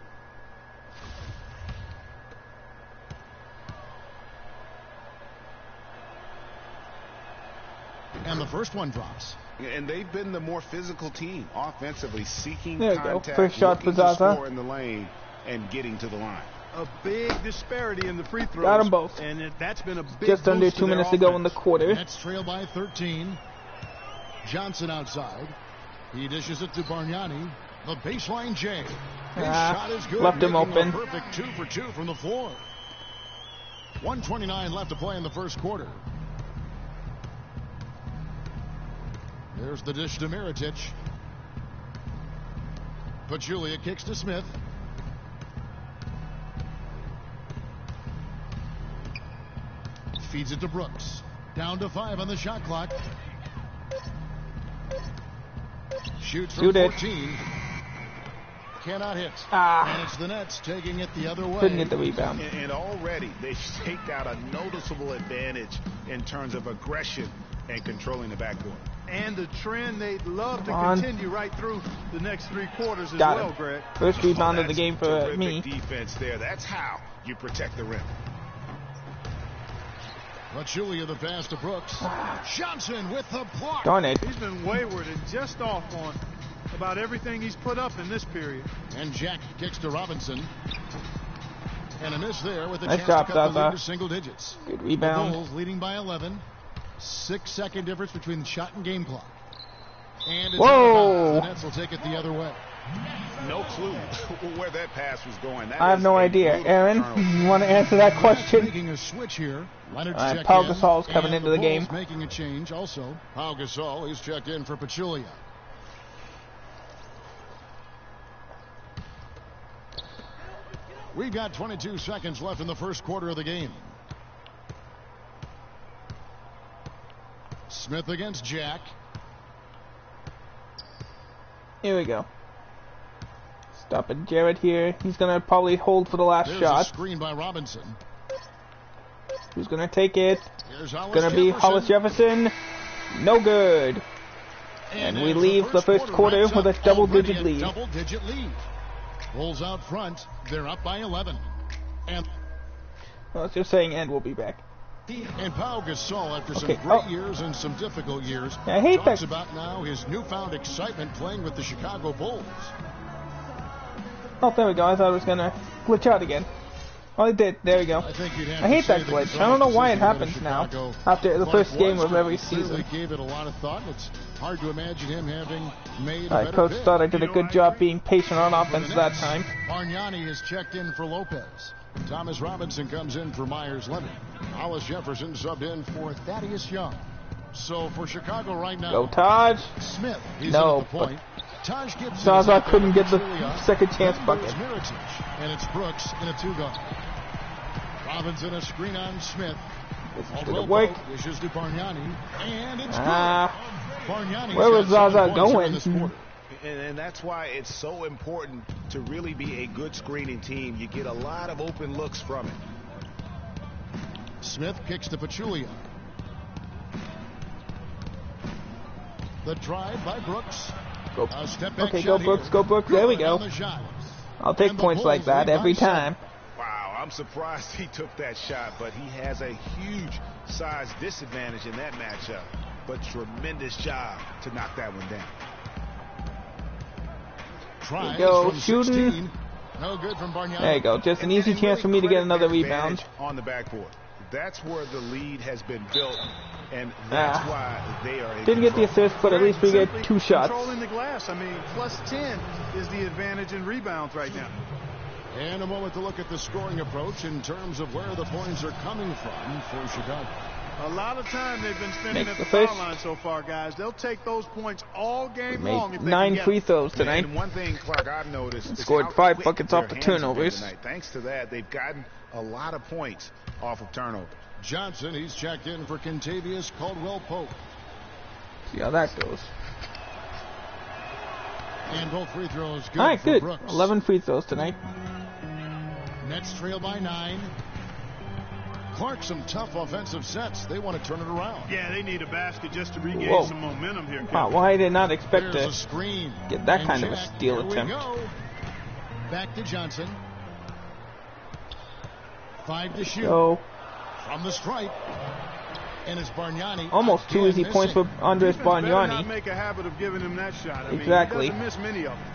And the first one drops. And they've been the more physical team, offensively seeking there you contact, go. First shot for looking to Zaza. score in the lane, and getting to the line. A big disparity in the free throws. Got them both. And that's been a big just under 2 minutes to go in the quarter. Nets trail by 13. Johnson outside. He dishes it to Bargnani. The baseline J. His shot is good. Left him open. A perfect 2 for 2 from the floor. 1:29 left to play in the first quarter. There's the dish to Mirotic. Pachulia kicks to Smith. Feeds it to Brooks. Down to 5 on the shot clock. Shoots from 14. Cannot hit. And it's the Nets taking it the other way. Couldn't get the rebound. And already they've staked out a noticeable advantage in terms of aggression and controlling the backcourt. And the trend they'd love to continue right through the next 3 quarters as Got well, it. Greg. First rebound of the game for terrific me. Defense there. That's how you protect the rim. Pachulia the pass to Brooks. Johnson with the block. Darn it. He's been wayward and just off on about everything he's put up in this period. And Jack kicks to Robinson. And a miss there with a Nice chance job, to cut the Zaza. lead to single digits. Good rebound. The Bulls leading by 11. 6-second difference between the shot and game clock. And it's whoa! The Nets will take it the other way. No clue where that pass was going. That I have no idea. Aaron, you want to answer that question? Making a switch here. Leonard Paul Gasol's coming into the game. Making a change also. Paul Gasol is checked in for Pachulia. We've got 22 seconds left in the first quarter of the game. Smith against Jack. Here we go. Stopping Jared here. He's going to probably hold for the last There's shot. A screen by Robinson. Who's going to take it? Here's Going to be Hollis Jefferson. No good. And we leave the first quarter with a double-digit lead. Double-digit lead. Rolls out front. They're up by 11. And well, it's just saying, and we'll be back. And Pau Gasol, after some great years and some difficult years, I hate talks that. about now his newfound excitement playing with the Chicago Bulls. Oh, there we go. I thought it was going to glitch out again. Oh, it did. There we go. I think you'd have I hate to that say glitch. the I don't know why it decision to happens go to now. Chicago, After the first game of every clearly season. gave it a lot of thought. It's hard to imagine him having made a Alright, better coach pick. thought I did a good job being patient on offense that time. Bargnani is checked in for Lopez. Thomas Robinson comes in for Myers Leonard. Hollis Jefferson subbed in for Thaddeus Young. So for Chicago right now, Go Taj. Smith, he's No, at the point. Taj Gibson Zaza couldn't get the second chance Then bucket. goes Mirotic, and it's Brooks in a 2-guard. Robinson a screen on Smith. Didn't work. Dishes to Bargnani, and it's good. Bargnani's Where was got 7 Zaza points here going? in this quarter. And that's why it's so important to really be a good screening team. You get a lot of open looks from it. Smith kicks to Pachulia. The drive by Brooks. Go. A step back Okay, shot go Brooks, here. go Brooks. There we Good go. on the shot. I'll take And the points like Bulls that lead every by 7. time. Wow, I'm surprised he took that shot, but he has a huge size disadvantage in that matchup. But tremendous job to knock that one down. Tries Go from shooting. 16. No good from Bargnani. There you go. Just an easy chance for me to get another rebound. On the backboard. That's where the lead has been built, and that's why they are in Didn't get the control. assist, but at least we get 2 shots. Controlling the glass. I mean, plus 10 is the advantage in rebounds right now. And a moment to look at the scoring approach in terms of where the points are coming from for Chicago. A lot of time they've been spending at the foul line so far, guys. They'll take those points all game long if they 9 can free throws tonight. And one thing, Clark, I've noticed is scored 5 buckets off the turnovers. Thanks to that, they've gotten a lot of points off of turnovers. Johnson, he's checked in for Contavious Caldwell-Pope. See how that goes. And both free throws good. All right, for good. Brooks. 11 free throws tonight. Nets trail by 9. Clark, some tough offensive sets. They want to turn it around. Yeah, they need a basket just to regain some momentum here. Wow, well, I did not expect There's to a screen. get that And kind of a Jack, steal here attempt. We go. Back to Johnson. 5 to shoot. So, from the stripe. And it's Bargnani. Almost 2 easy points for Andres Better not Bargnani. make a habit of giving him that shot. I mean, Exactly. he doesn't miss many of them.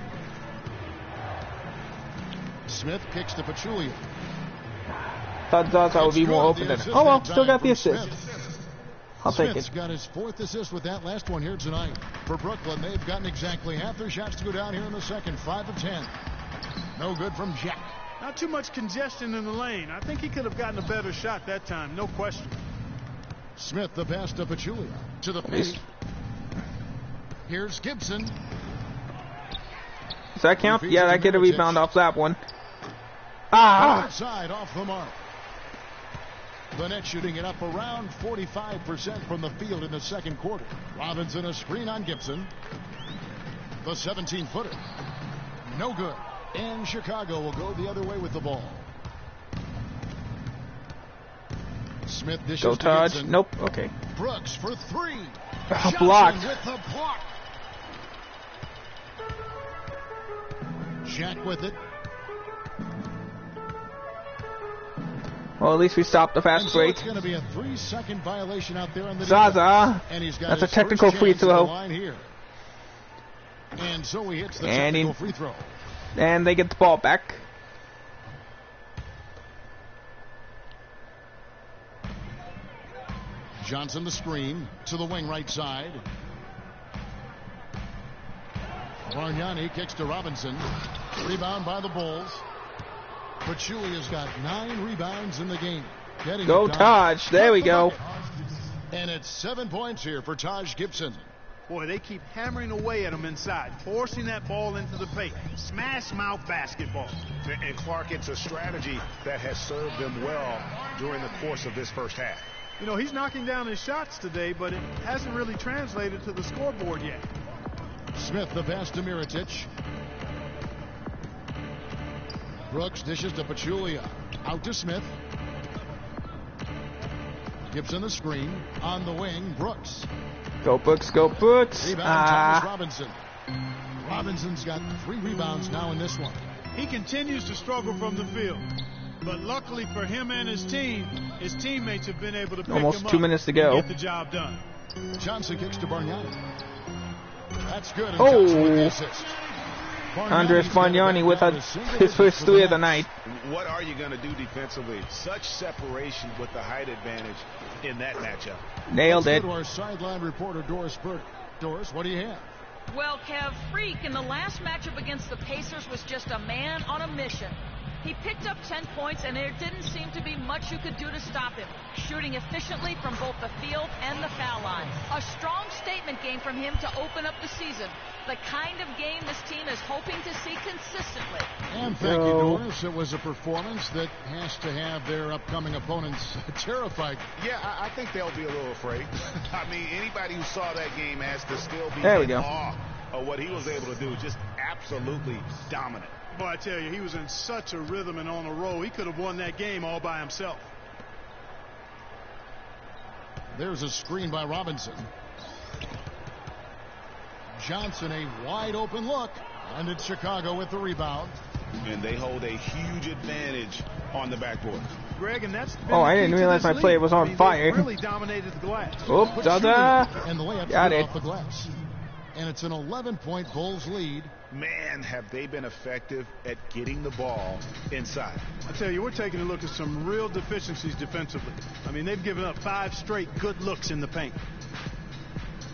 Smith kicks to Pachulia. Thought Zaza would be more open than. Oh well, still got the assist. I'll take Smith's it. got his 4th assist with that last one here tonight. For Brooklyn, they've gotten exactly half their shots to go down here in the second. 5 of 10. No good from Jack. Not too much congestion in the lane. I think he could have gotten a better shot that time, no question. Smith, the pass to Pachulia. To the paint. Here's Gibson. Does that count? Yeah, I get a rebound off that one. Ah! Outside off the mark. The Nets shooting it up around 45% from the field in the second quarter. Robinson a screen on Gibson. The 17-footer. No good. And Chicago will go the other way with the ball. Smith dishes Go to touch. Gibson. Nope. Okay. Brooks for 3. Blocked. With the block. Jack with it. Well, at least we stopped the fast And so break. it's going to be a 3-second violation out there on the Zaza. and he's got That's a his technical first free chance at the throw. line here. And so he hits the And technical free throw. And they get the ball back. Johnson the screen to the wing right side. Bargnani kicks to Robinson. Rebound by the Bulls. Pachulia's got 9 rebounds in the game. Go Taj. There we go. And it's 7 points here for Taj Gibson. Boy, they keep hammering away at him inside, forcing that ball into the paint. Smash mouth basketball. And Clark, it's a strategy that has served them well during the course of this first half. You know, he's knocking down his shots today, but it hasn't really translated to the scoreboard yet. Smith the pass to Mirotic. Brooks dishes to Pachulia. Out to Smith. Gibson the screen. On the wing, Brooks. Go Brooks, go Brooks. Rebound, Thomas Robinson. Robinson's got 3 rebounds now in this one. He continues to struggle from the field. But luckily for him and his team, his teammates have been able to pick Almost him up 2 minutes to go. and get the job done. Johnson kicks to Bargnani. That's good. And Oh. Johnson with the assist. Andres Bargnani with his first 3 of the night. What are you going to do defensively? Such separation with the height advantage in that matchup. Nailed Let's it. go to our sideline reporter, Doris Burt. Doris, what do you have? Well, Kev, Freak in the last matchup against the Pacers was just a man on a mission. He picked up 10 points, and there didn't seem to be much you could do to stop him, shooting efficiently from both the field and the foul line. A strong statement game from him to open up the season, the kind of game this team is hoping to see consistently. And thank you, Doris. It was a performance that has to have their upcoming opponents terrified. Yeah, I think they'll be a little afraid. I mean, anybody who saw that game has to still be There we in go. awe of what he was able to do. Just absolutely dominant. Boy, I tell you, he was in such a rhythm and on a roll. He could have won that game all by himself. There's a screen by Robinson. Johnson, a wide open look. And it's Chicago with the rebound. And they hold a huge advantage on the backboard. Greg, and that's been Oh, the I key didn't to realize this my player league. was on I mean, fire. They really dominated the glass. Oop, Zaza. And the layup Got it. off the glass. And it's an 11-point Bulls lead. Man, have they been effective at getting the ball inside. I tell you, we're taking a look at some real deficiencies defensively. I mean, they've given up 5 straight good looks in the paint.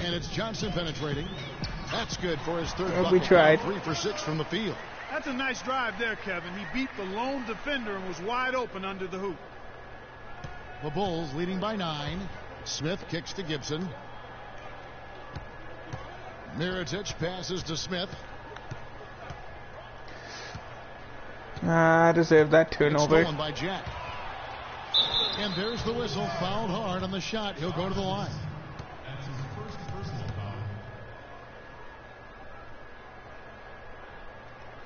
And it's Johnson penetrating. That's good for his third Well, bucket. we tried. 3 for 6 from the field. That's a nice drive there, Kevin. He beat the lone defender and was wide open under the hoop. The Bulls leading by 9. Smith kicks to Gibson. Miritich passes to Smith. I deserve that turnover. Stolen by Jack. And there's the whistle. Fouled hard on the shot. He'll go to the line.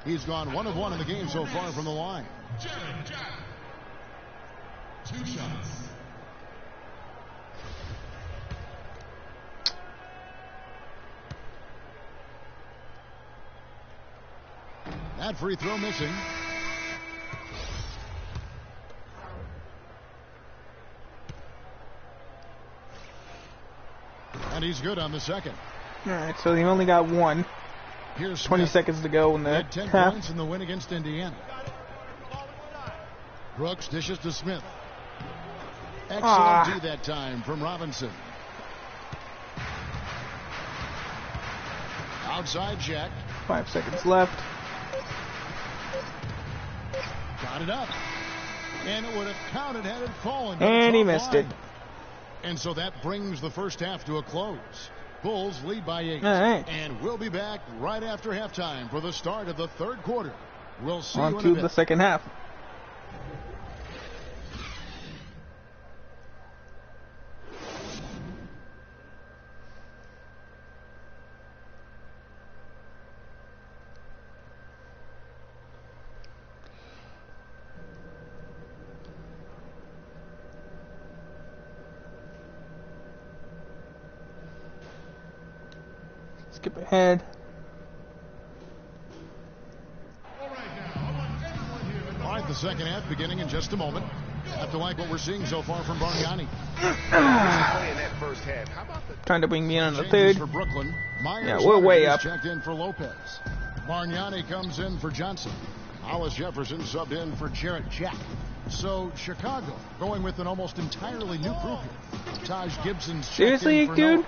He's gone 1 of 1 in the game so far from the line. Jack. 2 shots. That free throw missing. And he's good on the second. All right, so he only got 1. Here's 20 Smith. seconds to go in the Had 10 half. points in the win against Indiana. Brooks dishes to Smith. Excellent D that time from Robinson. Outside Jack. 5 seconds left. Got it up. And it would have counted had it fallen. And he missed it. And so that brings the first half to a close. Bulls lead by 8. All right. And we'll be back right after halftime for the start of the third quarter. We'll see On you in to a bit. the second half. Skip ahead. All right, the second half beginning in just a moment. Have to like what we're seeing so far from Bargnani. Trying to bring me in on the Changes third. for Brooklyn. Yeah, we're way up. Checked in for Lopez. Bargnani comes in for Johnson. Hollis Jefferson subbed in for Jarrett Jack. So Chicago going with an almost entirely new group here. Taj Gibson's checked Seriously, in for dude? Noah.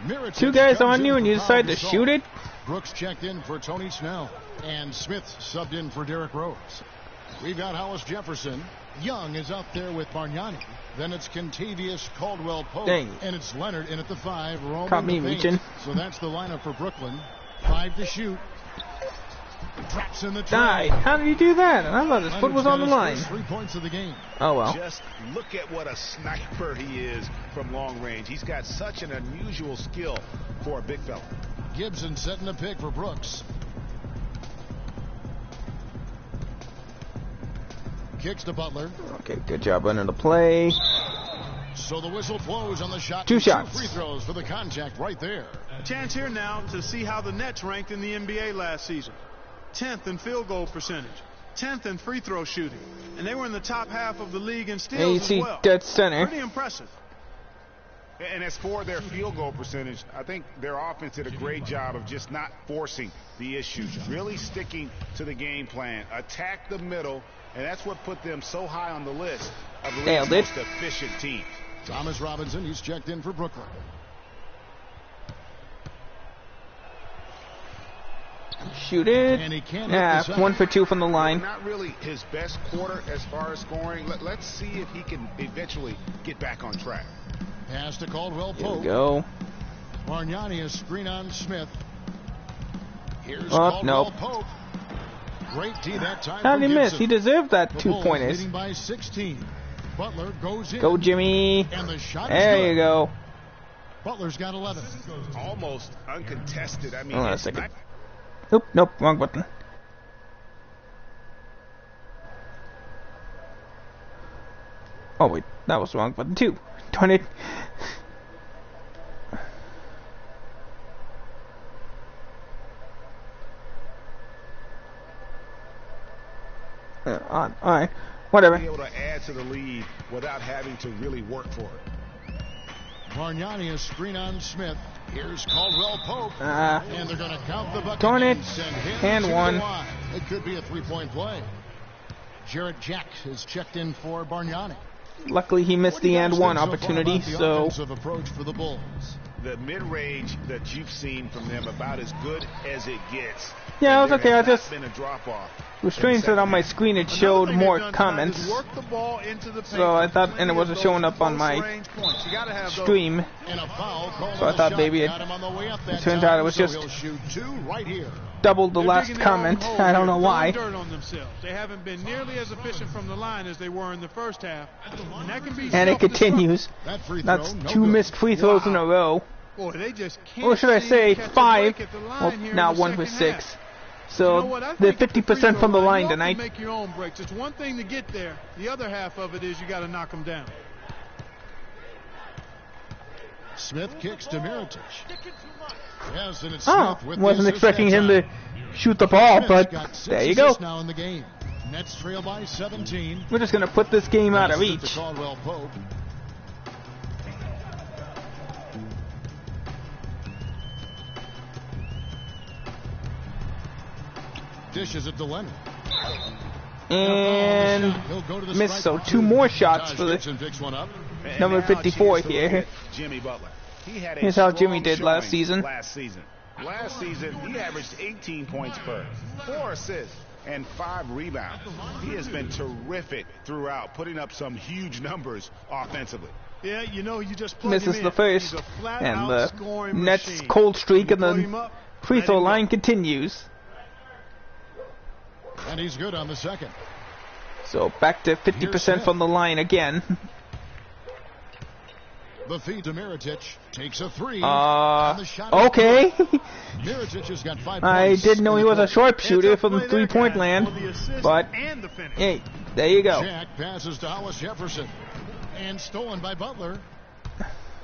Miritich 2 guys comes on in you for and you Pau decide to Gasol. shoot it? Brooks checked in for Tony Snell. And Smith subbed in for Derrick Rose. We've got Hollis Jefferson. Young is out there with Bargnani. Then it's Kentavious Caldwell-Pope. Dang. And it's Leonard in at the 5. Roman Caught me the paint. reaching. So that's the lineup for Brooklyn. 5 to shoot. Drops in the Died. tray. How did he do that? I thought his foot was on the line. 3 points of the game. Oh, well. Just look at what a sniper he is from long range. He's got such an unusual skill for a big fella. Gibson setting the pick for Brooks. Kicks to Butler. Okay, good job running the play. So the whistle blows on the shot. 2 shots. 2 free throws for the contact right there. Chance here now to see how the Nets ranked in the NBA last season. 10th in field goal percentage, 10th in free throw shooting, and they were in the top half of the league in steals as AC well. dead center. Pretty impressive. And as for their field goal percentage, I think their offense did a great job of just not forcing the issues, really sticking to the game plan, attack the middle, and that's what put them so high on the list of the league's most efficient teams. Thomas Robinson, he's checked in for Brooklyn. Shoot it. And he can't Yeah, hit the 1 for 2 from the line. Not really his best quarter as far as scoring. Let's see if he can eventually get back on track. Pass to Caldwell-Pope. Here we go. Bargnani a screen on Smith. Here's Oh, nope. Caldwell-Pope. Great D that time. How did he miss? Gibson. He deserved that The 2 Bulls pointers. leading by 16. Butler goes in. Go, Jimmy. And the shot is There good. you go. Butler's got 11. Almost uncontested. I mean, Hold on a it's second. not- Nope, nope, wrong button. Oh wait, that was the wrong button too. Darn it. Alright, whatever. Be able to add to the lead without having to really work for it. Bargnani a screen on Smith. Here's Caldwell-Pope. And they're going to count the bucket. Darn it. And send him And to the one. line. It could be a 3-point play. Jarrett Jack is checked in for Bargnani. Luckily he missed the and one opportunity, so offensive approach for the Bulls. The mid-range that you've seen from them about as good as it gets. Yeah, it was okay. I just been a drop off. it was strange that on my screen it showed more comments. So I thought, and it wasn't showing up on my stream. So I thought maybe it turns out it was just double the last comment. I don't know why. They haven't been nearly as efficient from the line as they were in the first half. And it continues. That's 2 missed free throws in a row. Boy, they just can't, or should I say 5? Well, now 1 for 6. So they're 50% from the line tonight. Make your own breaks. It's one thing to get there. The other half of it is you got to knock them down. Smith kicks to Mirotic. Yes, and it's Oh, Smith with wasn't the expecting him time. to shoot the ball, Smith's but got 6 there you go. assists now in the game. Nets trail by 17. We're just going to put this game out of Passes it to reach. Caldwell Pope. Dishes it to Leonard. And missed, so 2 more shots for the number 54 here. Jimmy Butler. He had a Here's how Jimmy strong did last showing season. Last season, he averaged 18 points per, 4 assists, and 5 rebounds. He has been terrific throughout, putting up some huge numbers offensively. Yeah, you know, you just plug Misses him the in. first, He's a flat and out the scoring Nets machine. cold streak You and plug him the up, free let throw him go. line continues. And he's good on the second. So back to 50% from the line again. The feed to Mirotic. Takes a 3. Okay. Mirotic has got 5 points. I didn't know he was a sharpshooter from 3-point land, but hey, there you go. Jack passes to Hollis Jefferson. And stolen by Butler.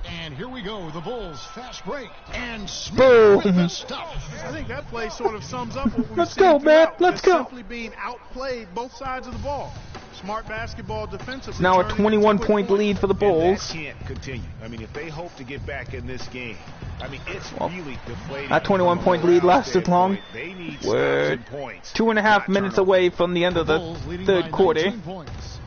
And here we go, the Bulls fast break, and Smith Boom. with the stuff. I think that play sort of sums up what we've Let's seen go, man. throughout. Let's Just go. Simply being outplayed both sides of the ball. Smart basketball defensively. It's now a turning into 21-point quick lead for the And that Bulls. can't continue. I mean, if they hope to get back in this game, I mean, it's really deflating. That 21-point lead lasted long. They need We're stops and points. 2.5 minutes away from the end of the Bulls leading third by quarter. 19 points.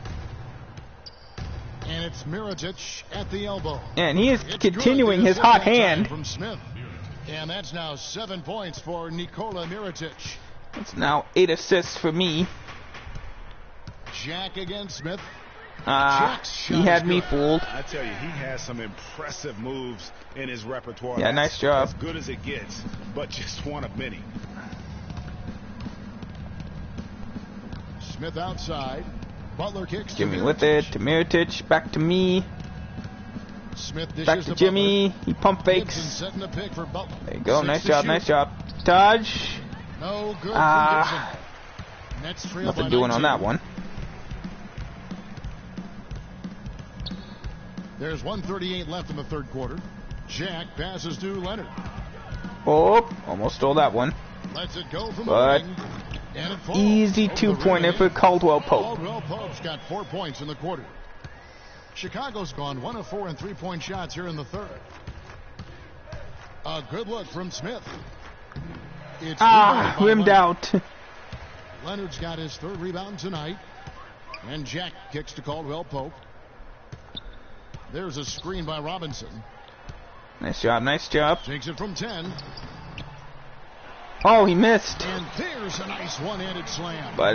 And it's Mirotic at the elbow. And he is It's continuing good. his It's hot that time hand. from Smith. And that's now 7 points for Nikola Mirotic. It's now 8 assists for me. Jack against Smith. He had me fooled. I tell you, he has some impressive moves in his repertoire. Yeah, nice job. As good as it gets, but just one of many. Smith outside. Butler kicks Jimmy to with it, to Mirotic, back to me, Smith dishes back to Jimmy, he pump Gibson fakes. setting a pick for Butler. There you go, 6 nice to job, shoot. nice job. Dodge, No good from Gibson. Nets trail nothing by doing on 19. that one. There's 1:38 left in the third quarter. Jack passes to Leonard. Oh, almost stole that one. Lets it go from But the wing. And it falls. easy Over the 2-pointer rim. for Caldwell Pope. Caldwell Pope's got 4 points in the quarter. Chicago's gone 1 of 4 in 3-point shots here in the third. A good look from Smith. It's rebounded by Rimmed Leonard. out. Leonard's got his 3rd rebound tonight. And Jack kicks to Caldwell Pope. There's a screen by Robinson. Nice job, nice job. Takes it from 10. Oh, he missed. And there's a nice one-handed slam. But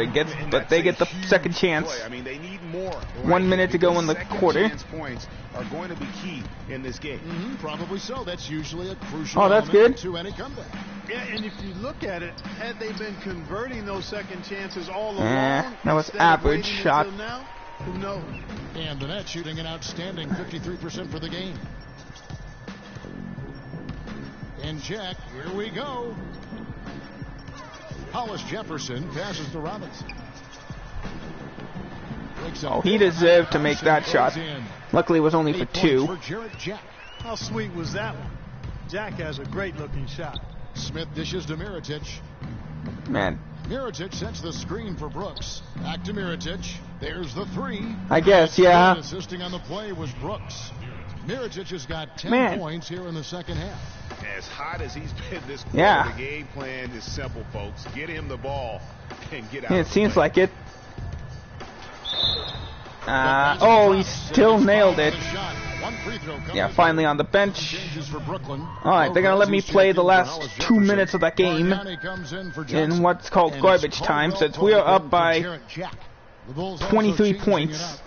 they get the second chance. Play. I mean, they need more. 1 minute to go in the Second quarter. chance points are going to be key in this game. Probably so. That's usually a crucial Oh, that's element good. to any comeback. Yeah, and if you look at it, had they been converting those second chances all along, That was instead of average waiting shot. until now, who knows? And the Nets shooting an outstanding 53% for the game. And Jack, here we go. Hollis Jefferson passes to Robinson. Oh, he deserved to make that shot. Luckily, it was only for 2. For Jarrett Jack. How sweet was that one? Jack has a great-looking shot. Smith dishes to Mirotic. Man, Mirotic sets the screen for Brooks. Back to Mirotic. There's the 3. I guess, yeah. Assisting on the play was Brooks. Mirotic has got 10 Man. points here in the second half. As hot as he's been this quarter, Yeah. the game plan is simple, folks. Get him the ball and get out. Yeah, of it the seems play. like it. Oh, he still nailed it. One free throw coming. Yeah, finally on the bench. Changes for Brooklyn. Alright, they're going to let me play the last 2 minutes of that game in what's called garbage time, since we are up by 23 points.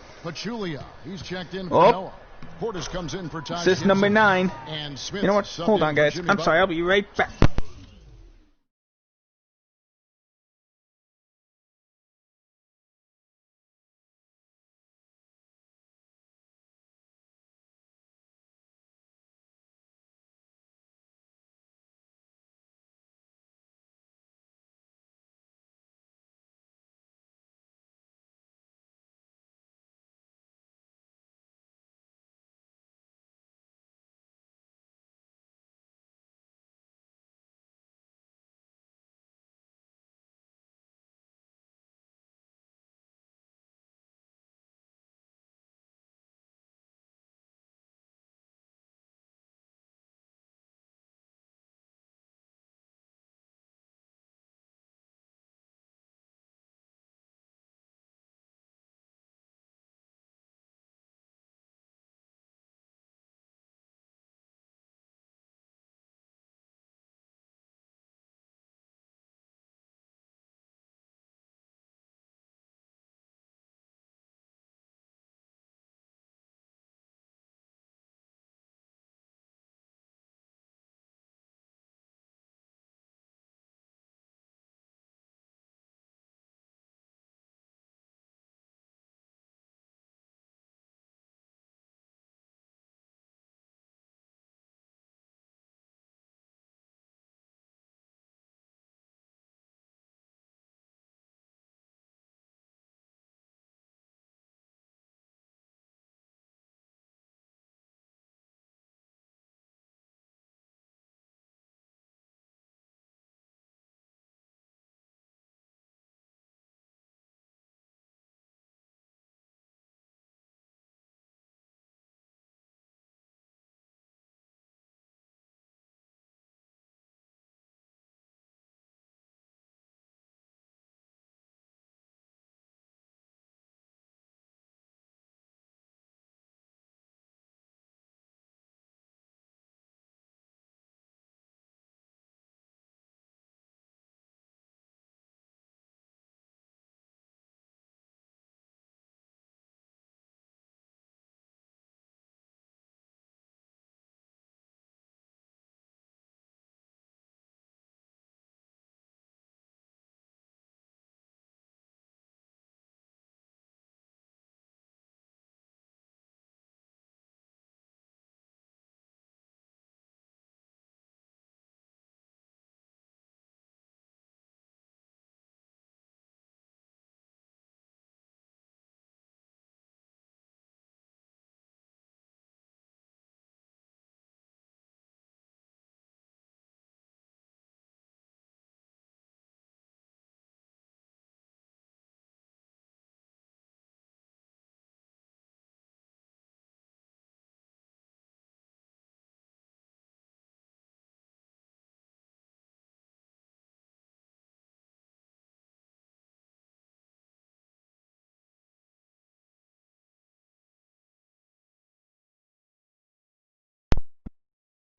He's checked in for Noah. Portis comes in for assist number 9. You know what? Hold on, guys. I'm sorry. I'll be right back.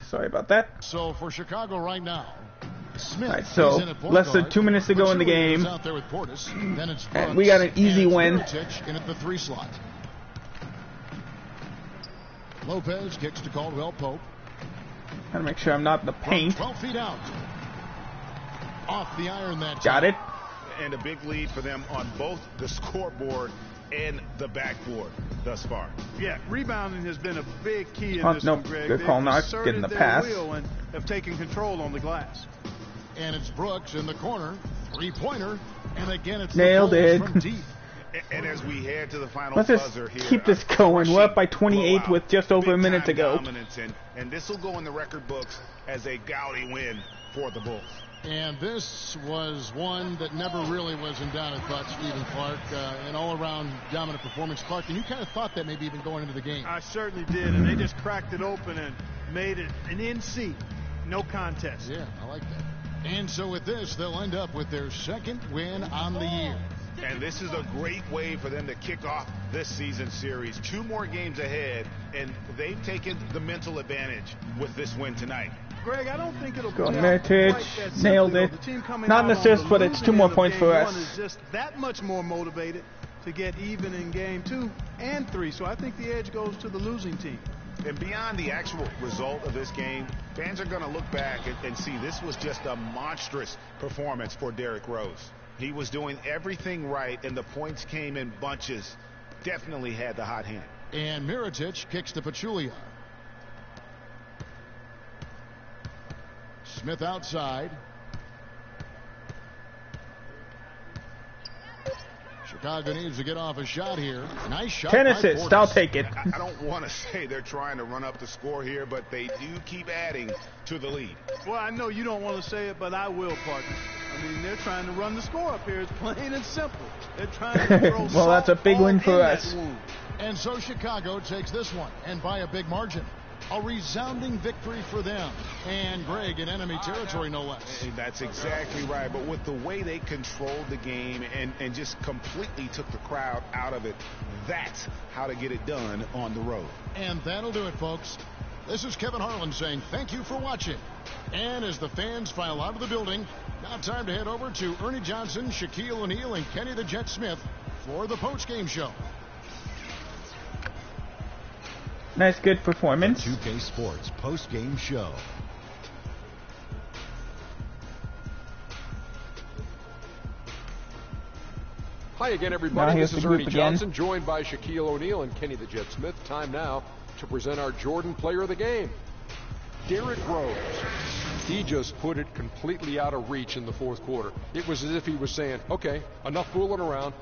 Sorry about that. So for Chicago right now, Smith. Right, so less than 2 minutes to go in the game, and we got an easy win. In at the 3 slot. Lopez kicks to Caldwell Pope. Gotta make sure I'm not in the paint. 12 feet out. Off the iron that time. Got it. And a big lead for them on both the scoreboard and the backboard thus far. Yeah, rebounding has been a big key in this one, Greg. Good call, not getting the pass. And have taken control on the glass. And it's Brooks in the corner, 3-pointer, and again it's nailed it. From deep. And as we head to the final let's just buzzer here, keep this going. We're up by 28 with just over a minute to go. And this will go in the record books as a gaudy win for the Bulls. And this was one that never really was in doubt, I thought, Stephen Clark. An all-around dominant performance, Clark. And you kind of thought that maybe even going into the game. I certainly did, and they just cracked it open and made it an NC. No contest. Yeah, I like that. And so with this, they'll end up with their second win on the year. And this is a great way for them to kick off this season series. 2 more games ahead, and they've taken the mental advantage with this win tonight. Greg, I don't think it'll go be Miritich, nailed it. Not an assist, but it's 2 more points for us. Is just that much more motivated to get even in game 2 and 3. So I think the edge goes to the losing team. And beyond the actual result of this game, fans are going to look back and see this was just a monstrous performance for Derrick Rose. He was doing everything right, and the points came in bunches. Definitely had the hot hand. And Miritich kicks to Pachulia. Smith outside. Chicago needs to get off a shot here. Nice shot. 10 assists. I'll take it. I don't want to say they're trying to run up the score here, but they do keep adding to the lead. Well, I know you don't want to say it, but I will, partner. I mean, they're trying to run the score up here. It's plain and simple. They're trying to throw well, that's a big win for us. And so Chicago takes this one, and by a big margin. A resounding victory for them. And Greg in enemy territory, no less. That's exactly right. But with the way they controlled the game and just completely took the crowd out of it, that's how to get it done on the road. And that'll do it, folks. This is Kevin Harlan saying thank you for watching. And as the fans file out of the building, now time to head over to Ernie Johnson, Shaquille O'Neal, and Kenny the Jet Smith for the postgame show. Nice, good performance. The 2K Sports post-game show. Hi again, everybody. This is Ernie Johnson, joined by Shaquille O'Neal and Kenny the Jet Smith. Time now to present our Jordan Player of the Game, Derrick Rose. He just put it completely out of reach in the fourth quarter. It was as if he was saying, okay, enough fooling around.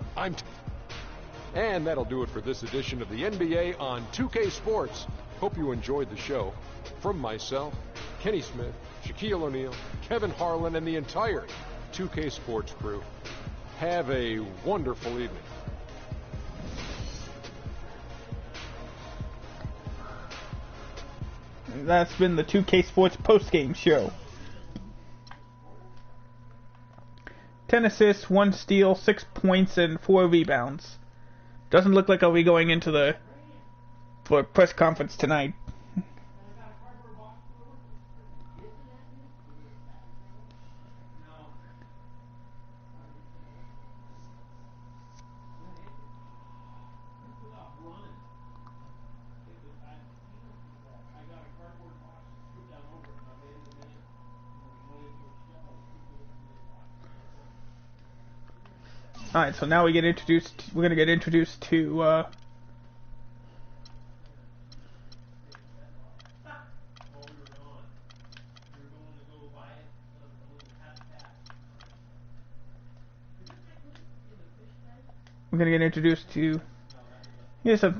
And that'll do it for this edition of the NBA on 2K Sports. Hope you enjoyed the show. From myself, Kenny Smith, Shaquille O'Neal, Kevin Harlan, and the entire 2K Sports crew, have a wonderful evening. That's been the 2K Sports postgame show. 10 assists, 1 steal, 6 points, and 4 rebounds. Doesn't look like I'll be going into for press conference tonight. Alright, so now we're gonna get introduced to here's a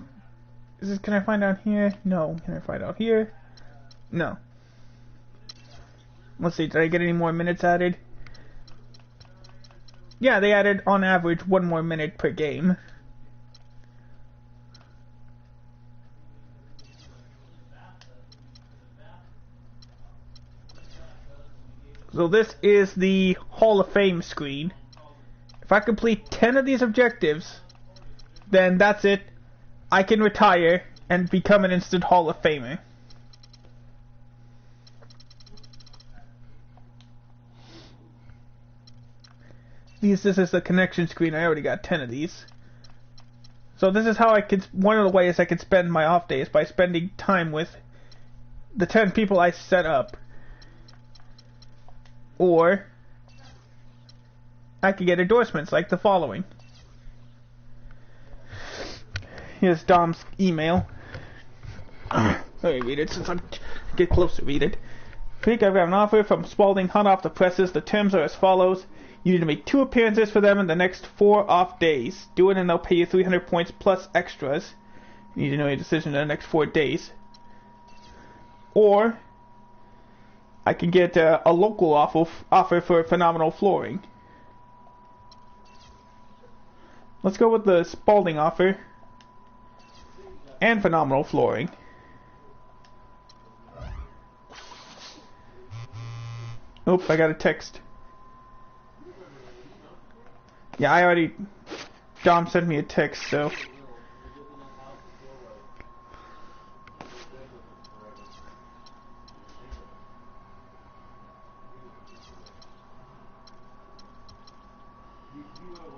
can I find out here? No. Can I find out here? No. Let's see, did I get any more minutes added? Yeah, they added, on average, 1 more minute per game. So this is the Hall of Fame screen. If I complete 10 of these objectives, then that's it. I can retire and become an instant Hall of Famer. This is the connection screen. I already got 10 of these. So this is how one of the ways I could spend my off days, by spending time with the 10 people I set up. Or I could get endorsements like the following. Here's Dom's email. Let me read it since I get close to read it. I've got an offer from Spalding, hot off the presses. The terms are as follows. You need to make 2 appearances for them in the next 4 off days. Do it and they'll pay you 300 points plus extras. You need to know your decision in the next 4 days. Or I can get a local offer for phenomenal flooring. Let's go with the Spalding offer and phenomenal flooring. Oops, I got a text. Yeah, I already Dom sent me a text, so.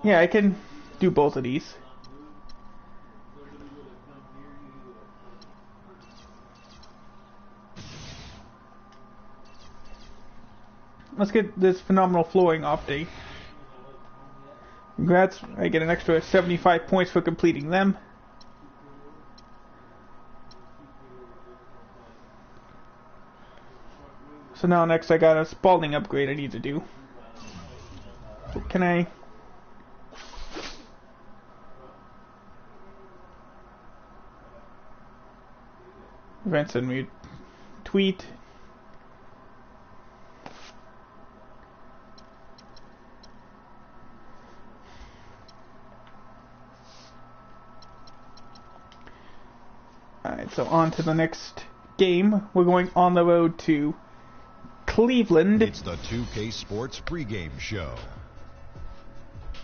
Yeah, I can do both of these. Let's get this phenomenal flooring off day. Congrats, I get an extra 75 points for completing them. So now next I got a Spalding upgrade I need to do. So can I... Vent send me a tweet. Alright, so on to the next game. We're going on the road to Cleveland. It's the 2K Sports pregame show.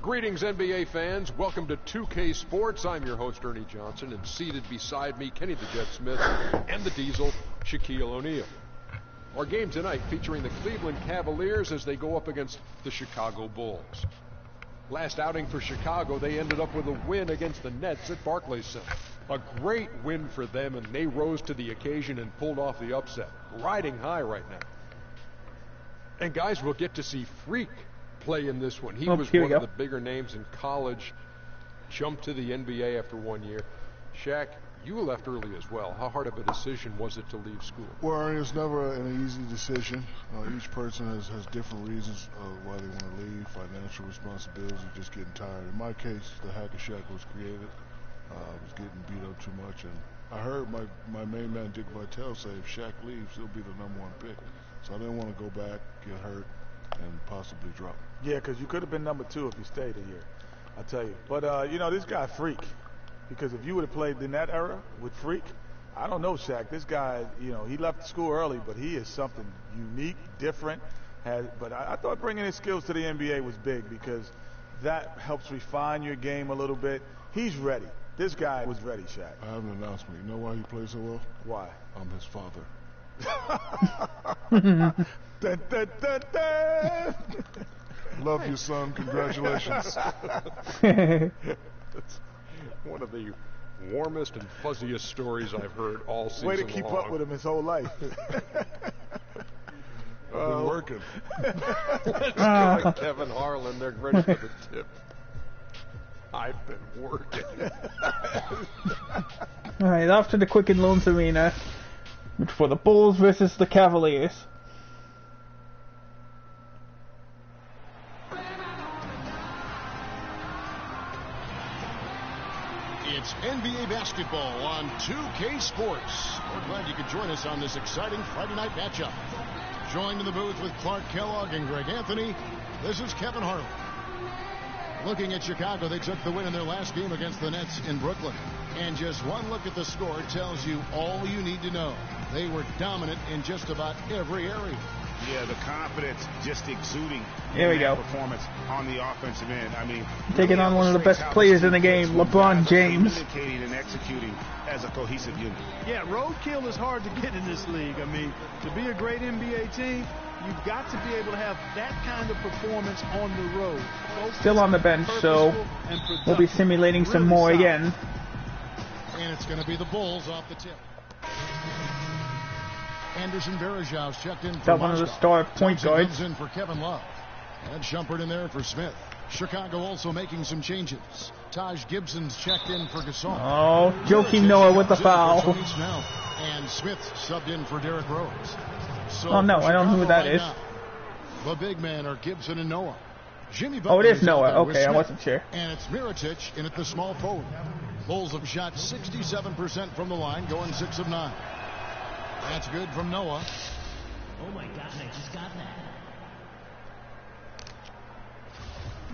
Greetings, NBA fans. Welcome to 2K Sports. I'm your host, Ernie Johnson, and seated beside me, Kenny the Jet Smith and the Diesel, Shaquille O'Neal. Our game tonight featuring the Cleveland Cavaliers as they go up against the Chicago Bulls. Last outing for Chicago, they ended up with a win against the Nets at Barclays Center. A great win for them, and they rose to the occasion and pulled off the upset. Riding high right now. And guys, we'll get to see Freak play in this one. He was one of the bigger names in college, jumped to the NBA after 1 year. Shaq, you left early as well. How hard of a decision was it to leave school? Well, it's never an easy decision. Each person has different reasons why they want to leave. Financial responsibilities, just getting tired. In my case, the Hacker Shack was created. I was getting beat up too much, and I heard my main man Dick Vitale say if Shaq leaves, he'll be the #1 pick. So I didn't want to go back, get hurt, and possibly drop. Yeah, because you could have been #2 if you stayed a year, I tell you. But, you know, this guy Freak, because if you would have played in that era with Freak, I don't know, Shaq. This guy, you know, he left school early, but he is something unique, different. But I thought bringing his skills to the NBA was big because that helps refine your game a little bit. He's ready. This guy was ready, Shaq. I have an announcement. You know why he plays so well? Why? I'm his father. Dun, dun, dun, dun. Love you, son. Congratulations. That's one of the warmest and fuzziest stories I've heard all season long. Way to keep up with him his whole life. I've been working. It's like Kevin Harlan. They're ready for the tip. I've been working. Alright, off to the Quicken Loans Arena for the Bulls versus the Cavaliers. It's NBA basketball on 2K Sports. We're glad you could join us on this exciting Friday night matchup. Joined in the booth with Clark Kellogg and Greg Anthony, this is Kevin Harlan. Looking at Chicago, they took the win in their last game against the Nets in Brooklyn. And just one look at the score tells you all you need to know. They were dominant in just about every area. Yeah, the confidence just exuding. Here we go. Performance on the offensive end. I mean, taking on one of the best players in the game, LeBron James. Communicating and executing as a cohesive unit. Yeah, roadkill is hard to get in this league. I mean, to be a great NBA team, you've got to be able to have that kind of performance on the road. Still on the bench, so we'll be simulating some more again. And it's going to be the Bulls off the tip. Anderson Varejau's checked in for Got one of the star point guards. Comes in for Kevin Love. And Shumpert in there for Smith. Chicago also making some changes. Taj Gibson's checked in for Gasol. Oh, Joakim Noah with the foul. And Smith subbed in for Derrick Rose. So oh no, I don't know who that is. Now, the big man are Gibson and Noah. Jimmy Butler it is Noah. Okay, I wasn't sure. And it's Mirotic in at the small forward. Bulls have shot 67% from the line, going 6 of 9. That's good from Noah. Oh my God, I just got that.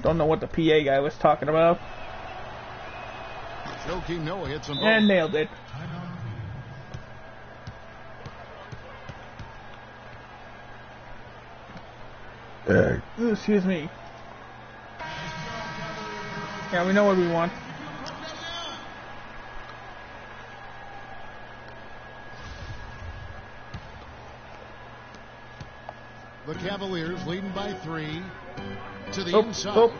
Don't know what the PA guy was talking about. Joakim Noah hits him. And nailed it. Excuse me. Yeah, we know what we want. The Cavaliers leading by 3 to the inside. Oh.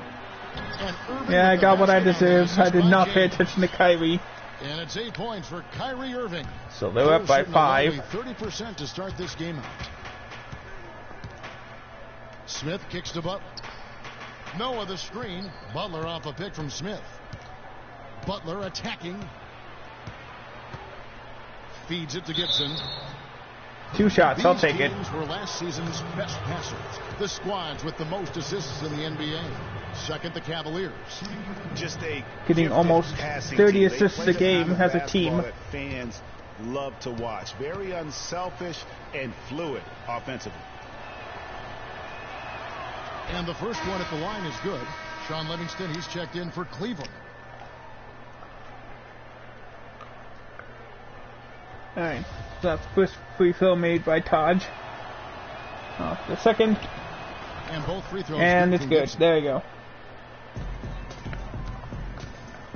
Yeah, I got what I deserved. I did not pay attention to Kyrie. And it's 8 points for Kyrie Irving. So they're up by 5. 30% to start this game out. Smith kicks to Butler. Noah the screen. Butler off a pick from Smith. Butler attacking. Feeds it to Gibson. 2 shots, I'll take it. These were last season's best passers. The squads with the most assists in the NBA. Second, the Cavaliers. Just getting almost 30 assists a game as a team. That fans love to watch. Very unselfish and fluid offensively. And the first one at the line is good. Sean Livingston, he's checked in for Cleveland. Alright, so that's first free throw made by Taj. The second. And both free throws. And it's good. There you go.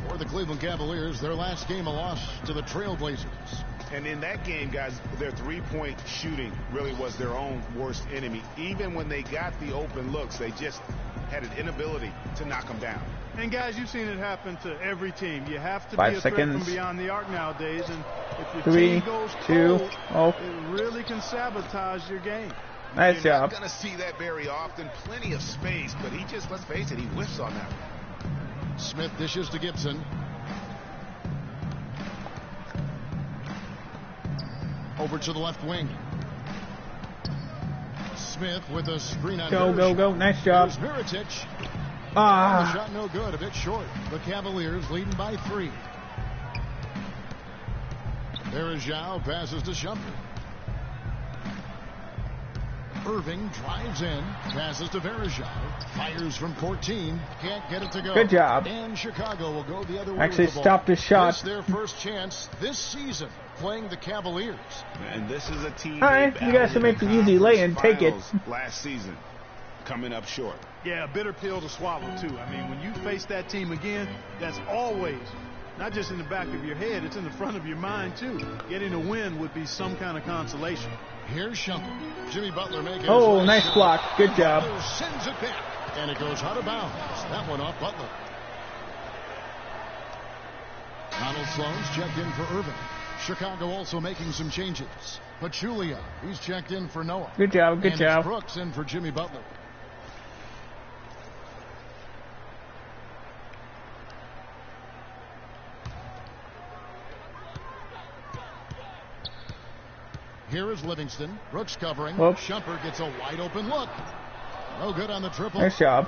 For the Cleveland Cavaliers, their last game a loss to the Trailblazers. And in that game, guys, their three-point shooting really was their own worst enemy. Even when they got the open looks, they just had an inability to knock them down. And guys, you've seen it happen to every team. You have to 5 be a seconds. threat from beyond the arc nowadays, and if your 3, team goes 2, cold, oh. it really can sabotage your game. Nice You're job. not going to see that very often. Plenty of space, but he just, let's face it, he whiffs on that one. Smith dishes to Gibson. Over to the left wing. Smith with a screen on Go. Nice job. Mirotic. Ah. The shot no good. A bit short. The Cavaliers leading by 3. There is Zhao. Passes to Shumpert. Irving drives in. Passes to Verejao. Fires from 14. Can't get it to go. Good job. And Chicago will go the other way. Actually with the stopped ball. his shot. It's their first chance this season playing the Cavaliers. And this is a team. Alright, you guys can make the easy lay and take it. Last season, coming up short. Yeah, a bitter pill to swallow, too. I mean, when you face that team again, that's always, not just in the back of your head, it's in the front of your mind, too. Getting a win would be some kind of consolation. Here's Shumpert. Jimmy Butler making Oh, nice block. Good job. Butler sends it back, and it goes out of bounds. That one off Butler. Donald Sloan's checked in for Irving. Chicago also making some changes. Pachulia, he's checked in for Noah. Good job, good and job. Brooks in for Jimmy Butler. Here is Livingston. Brooks covering. Shumpert gets a wide open look. No good on the triple. Nice job.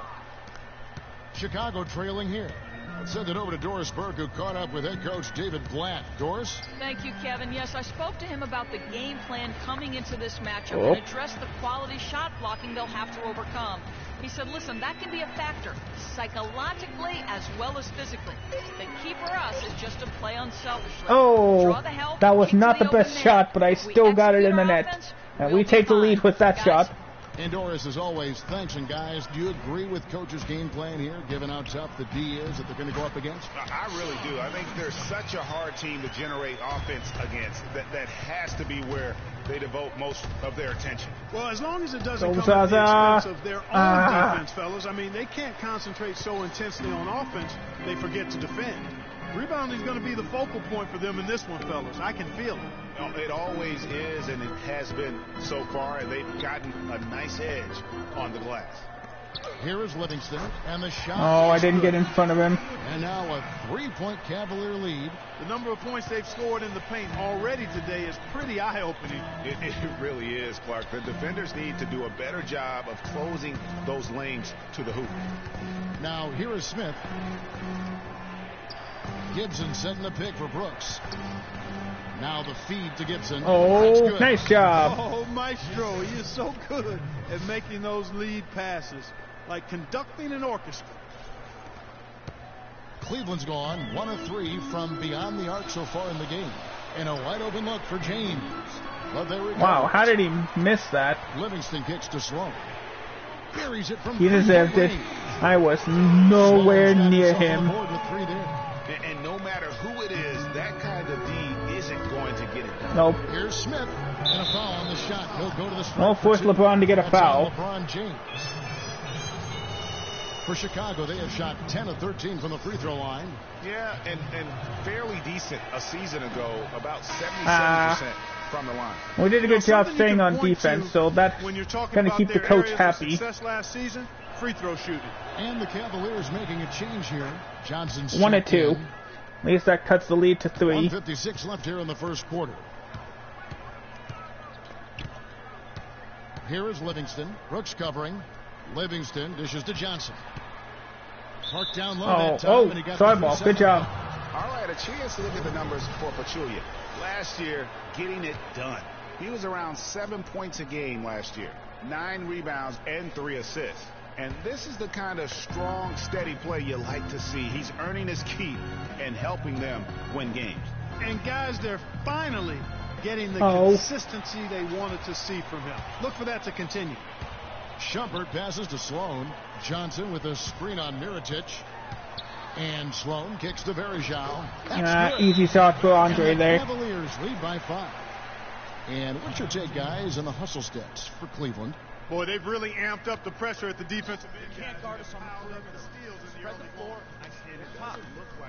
Chicago trailing here. Let's send it over to Doris Burke, who caught up with head coach David Blatt. Doris? Thank you, Kevin. Yes, I spoke to him about the game plan coming into this matchup and addressed the quality shot blocking they'll have to overcome. He said, listen, that can be a factor, psychologically as well as physically. The key for us is just to play unselfishly. Oh, that was not the best shot, but I still got it in the net. And we take the lead with that shot. And Doris, as always, thanks. And guys, do you agree with Coach's game plan here, given how tough the D is that they're going to go up against? I really do. I think they're such a hard team to generate offense against. That has to be where they devote most of their attention. Well, as long as it doesn't come at the expense of their own defense, fellas. I mean, they can't concentrate so intensely on offense, they forget to defend. Rebounding is going to be the focal point for them in this one, fellas. I can feel it. It always is, and it has been so far, and they've gotten a nice edge on the glass. Here is Livingston, and the shot. Oh, I didn't get in front of him. And now a 3-point Cavalier lead. The number of points they've scored in the paint already today is pretty eye-opening. It really is, Clark. The defenders need to do a better job of closing those lanes to the hoop. Now, here is Smith. Gibson setting the pick for Brooks. Now the feed to Gibson. Oh, nice job. Oh, Maestro, he is so good at making those lead passes, like conducting an orchestra. Cleveland's gone 1 of 3 from beyond the arc so far in the game. And a wide open look for James. But there we go. Wow, how did he miss that? Livingston kicks to Sloan. Buries it from he deserved it. I was nowhere near him. And no matter who it is, that kind of D isn't going to get it done. Nope. Here's Smith and a foul on the shot. He'll go to the strike. Don't force LeBron to get a foul. LeBron James. For Chicago, they have shot 10 of 13 from the free throw line. Yeah, and fairly decent a season ago, about 77% from the line. We did a good job staying on defense, so that's going to keep the coach happy. Success last season, free throw shooting. And the Cavaliers making a change here. Johnson's 1-2. At least that cuts the lead to 3. 1:56 left here in the first quarter. Here is Livingston. Brooks covering. Livingston dishes to Johnson. Marked down low that time, and he got sorry, ball. Good job. All right, a chance to look at the numbers for Pachulia. Last year, getting it done. He was around 7 points a game last year, 9 rebounds and 3 assists. And this is the kind of strong, steady play you like to see. He's earning his keep and helping them win games. And guys, they're finally getting the consistency they wanted to see from him. Look for that to continue. Shumpert passes to Sloan. Johnson with a screen on Mirotic. And Sloan kicks to Varejao. Easy shot for Andre there. Cavaliers lead by 5. And what's your take, guys, on the hustle stats for Cleveland? Boy, they've really amped up the pressure at the defensive end. Can't guard us on the perimeter. Spread the floor. Top.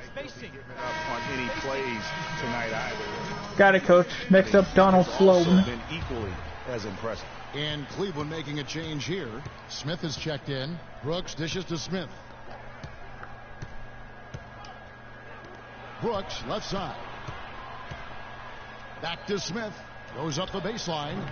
Spacing. Up on any plays tonight either. Got it, coach. Next up, Donald Sloan. Been equally as impressive. And Cleveland making a change here. Smith is checked in. Brooks dishes to Smith. Brooks, left side. Back to Smith. Goes up the baseline.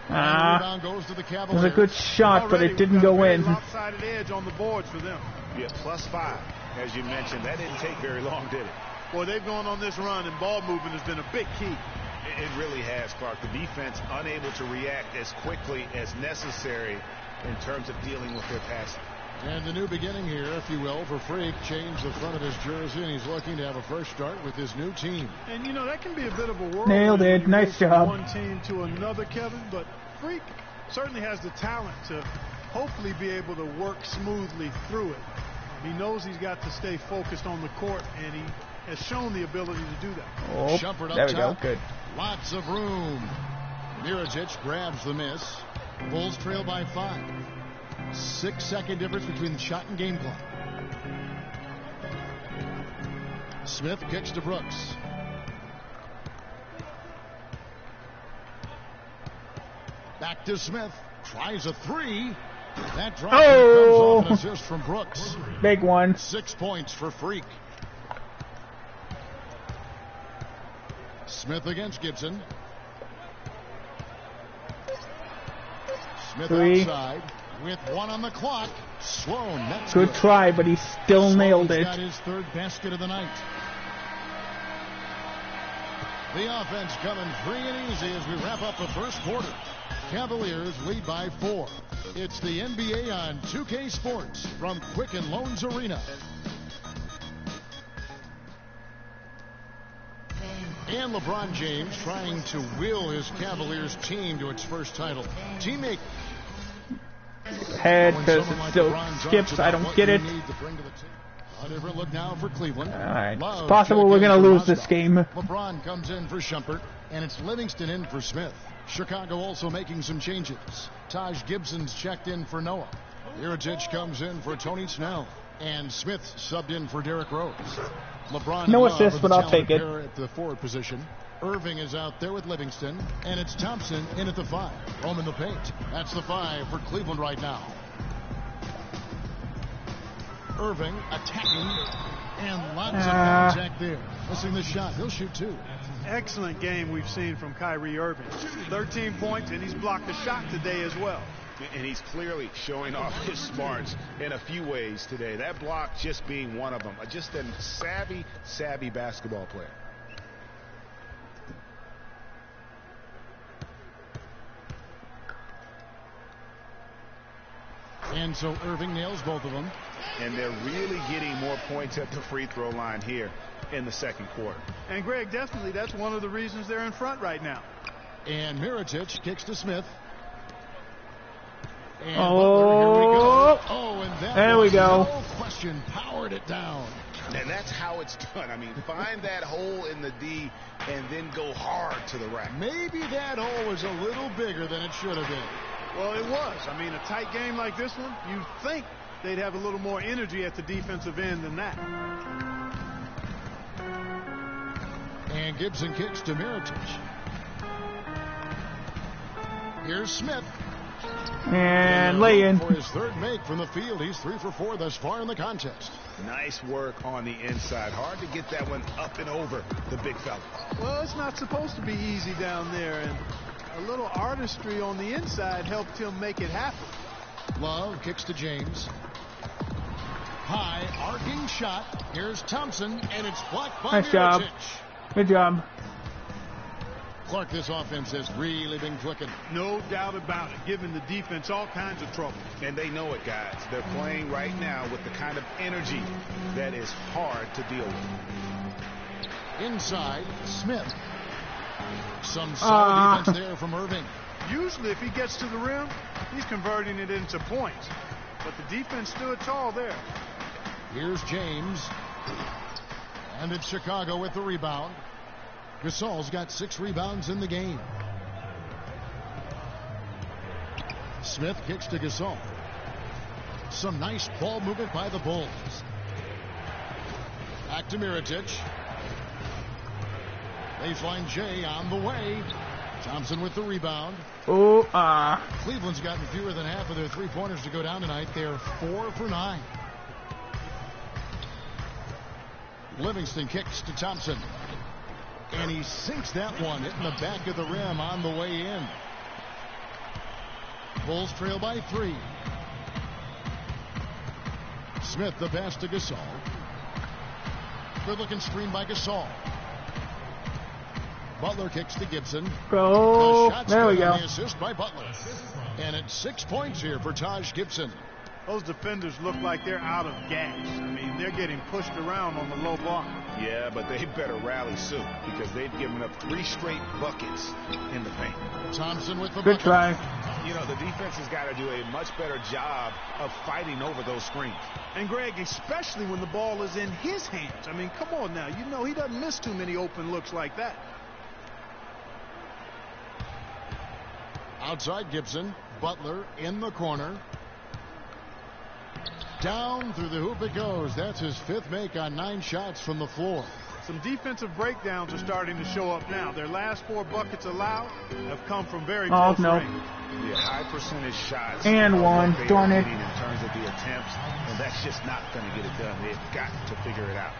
Rebound goes to the Cavaliers. It was a good shot, but it didn't go in. Lopsided edge on the boards for them. Yeah, +5, as you mentioned. That didn't take very long, did it? Boy, they've gone on this run, and ball movement has been a big key. It really has, Clark. The defense unable to react as quickly as necessary in terms of dealing with their passing. And the new beginning here, if you will, for Freak. Changed the front of his jersey, and he's looking to have a fresh start with his new team. And, you know, that can be a bit of a whirlwind. Nailed it. Nice job. From one team to another, Kevin. But Freak certainly has the talent to hopefully be able to work smoothly through it. He knows he's got to stay focused on the court, and he has shown the ability to do that. Oh, Shumpert there up we top. go. Good. Lots of room. Mirotic grabs the miss. Bulls trail by 5. 6-second difference between the shot and game clock. Smith kicks to Brooks. Back to Smith. Tries a 3. That drop comes off an assist from Brooks. Big one. 6 points for Freak. Smith against Gibson. Smith 3. outside with 1 on the clock. Sloan, that's Good try, but he still Sloan's nailed it. got his 3rd basket of the night. The offense coming free and easy as we wrap up the first quarter. Cavaliers lead by 4. It's the NBA on 2K Sports from Quicken Loans Arena. And LeBron James trying to will his Cavaliers team to its first title. Teammate. Head because it still skips. I don't get it. A different look now for Cleveland. All right. It's possible we're going to lose this game. LeBron comes in for Shumpert, and it's Livingston in for Smith. Chicago also making some changes. Taj Gibson's checked in for Noah. Mirotic comes in for Tony Snell. And Smith subbed in for Derrick Rose. LeBron no assist, but I'll take it. At the forward position. Irving is out there with Livingston. And it's Thompson in at the 5. Roman the paint. That's the 5 for Cleveland right now. Irving attacking. And lots of contact there. Missing the shot. He'll shoot 2. Excellent game we've seen from Kyrie Irving. 13 points, and he's blocked a shot today as well. And he's clearly showing off his smarts in a few ways today. That block just being one of them. Just a savvy basketball player. And so Irving nails both of them. And they're really getting more points at the free throw line here in the second quarter. And Greg, definitely that's one of the reasons they're in front right now. And Mirotic kicks to Smith. And Butler, here we go. Oh, and that there we go. No question, powered it down. And that's how it's done. I mean, find that hole in the D and then go hard to the rack. Maybe that hole was a little bigger than it should have been. Well, it was. I mean, a tight game like this one, you'd think they'd have a little more energy at the defensive end than that. And Gibson kicks to Miritich. Here's Smith. And lay in. For his third make from the field. He's 3 for 4 thus far in the contest. Nice work on the inside. Hard to get that one up and over the big fella. Well, it's not supposed to be easy down there, and a little artistry on the inside helped him make it happen. Love kicks to James. High, arcing shot. Here's Thompson, and it's blocked by Nice job. Miritich. Good job. Clark, this offense has really been clicking. No doubt about it, giving the defense all kinds of trouble. And they know it, guys. They're playing right now with the kind of energy that is hard to deal with. Inside, Smith. Some solid defense there from Irving. Usually if he gets to the rim, he's converting it into points. But the defense stood tall there. Here's James. And it's Chicago with the rebound. Gasol's got 6 rebounds in the game. Smith kicks to Gasol. Some nice ball movement by the Bulls. Back to Miritich. Baseline J on the way. Thompson with the rebound. Cleveland's gotten fewer than half of their three-pointers to go down tonight. They're 4 for 9. Livingston kicks to Thompson. And he sinks that one, hitting the back of the rim on the way in. Bulls trail by 3. Smith the pass to Gasol. Good looking screen by Gasol. Butler kicks to Gibson. There we go. The assist by Butler. And it's 6 points here for Taj Gibson. Those defenders look like they're out of gas. I mean, they're getting pushed around on the low block. Yeah, but they better rally soon because they've given up 3 straight buckets in the paint. Thompson with the good try. You know, the defense has got to do a much better job of fighting over those screens. And, Greg, especially when the ball is in his hands. I mean, come on now. You know he doesn't miss too many open looks like that. Outside Gibson. Butler in the corner. Down through the hoop it goes. That's his 5th make on 9 shots from the floor. Some defensive breakdowns are starting to show up now. Their last 4 buckets allowed have come from very close range. Yeah, high percentage shots. And one. Darn it. In terms of the attempts, and that's just not going to get it done. They've got to figure it out.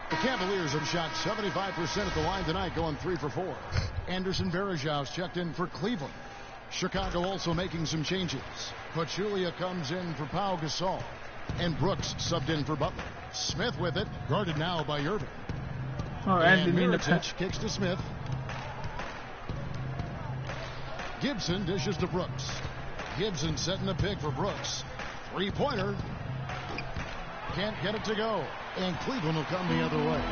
The Cavaliers have shot 75% at the line tonight, going 3 for 4. Anderson Varejau's checked in for Cleveland. Chicago also making some changes. Pachulia comes in for Pau Gasol. And Brooks subbed in for Butler. Smith with it, guarded now by Irving. And Miritich kicks to Smith. Gibson dishes to Brooks. Gibson setting the pick for Brooks. 3-pointer. Can't get it to go. And Cleveland will come the other way.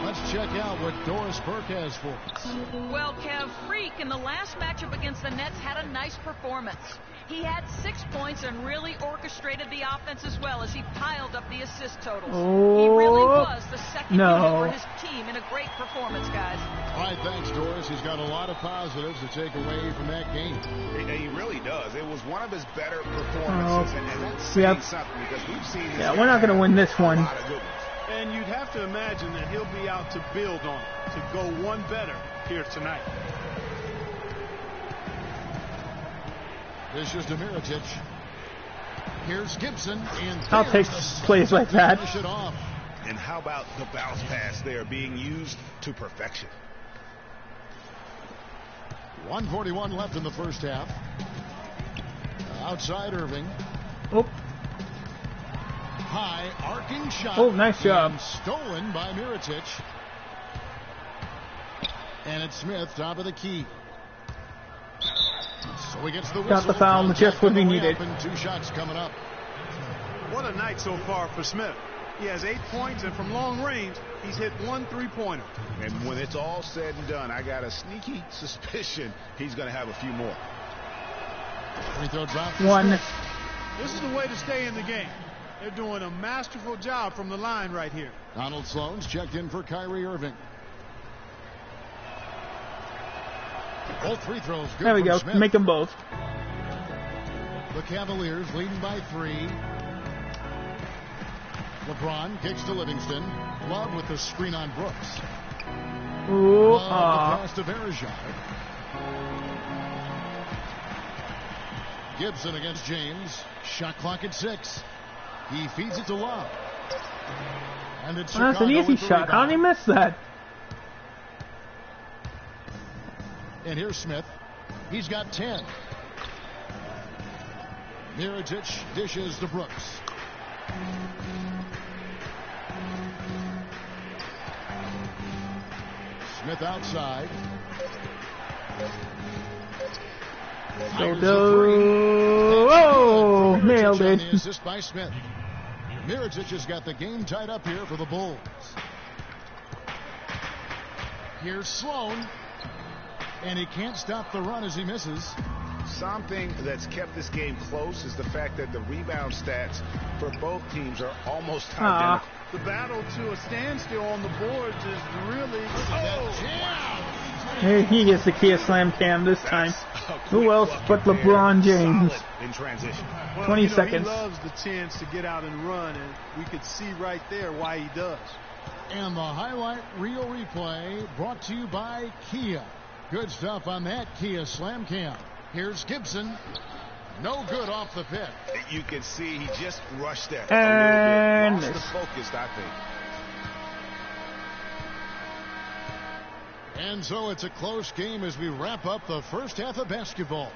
Let's check out what Doris Burke has for us. Well, Kev, Freak in the last matchup against the Nets had a nice performance. He had 6 points and really orchestrated the offense as well as he piled up the assist totals. He really was the second unit for his team in a great performance, guys. All right, thanks, Doris. He's got a lot of positives to take away from that game. He really does. It was one of his better performances, and that's saying something because we've seen his we're not going to win this one. And you'd have to imagine that he'll be out to build on it, to go one better here tonight. This is Miritich. Here's Gibson. And I'll take plays like that. Finish it off. And how about the bounce pass there being used to perfection? 1:41 left in the first half. Outside Irving. High arcing shot. Nice job. Stolen by Miritich. And it's Smith, top of the key. So he gets the whistle. Got the foul, just what we needed. 2 shots coming up. What a night so far for Smith. He has 8 points, and from long range, he's hit 1 3-pointer. And when it's all said and done, I got a sneaky suspicion he's going to have a few more. Free throw drop. One. This is the way to stay in the game. They're doing a masterful job from the line right here. Donald Sloan's checked in for Kyrie Irving. Both free throws good. There we from go. Smith. Make them both. The Cavaliers leading by 3. LeBron kicks to Livingston. Love with the screen on Brooks. Ooh, Love the pass to Verejao. Gibson against James. Shot clock at 6. He feeds it to Love. And it's that's an easy shot. How did he miss that? And here's Smith. He's got 10. Mirotic dishes to Brooks. Smith outside. Oh, nailed it. The assist by Smith. Mirotic has got the game tied up here for the Bulls. Here's Sloan. And he can't stop the run as he misses. Something that's kept this game close is the fact that the rebound stats for both teams are almost identical. The battle to a standstill on the boards is really... Oh! He gets the Kia Slam Cam this time. Who else but LeBron James? In transition. 20 seconds. He loves the chance to get out and run, and we could see right there why he does. And the highlight reel replay brought to you by Kia. Good stuff on that Kia Slam Cam. Here's Gibson. No good off the pick. You can see he just rushed that and a little bit. Lost the focus, I think. And so it's a close game as we wrap up the first half of basketball.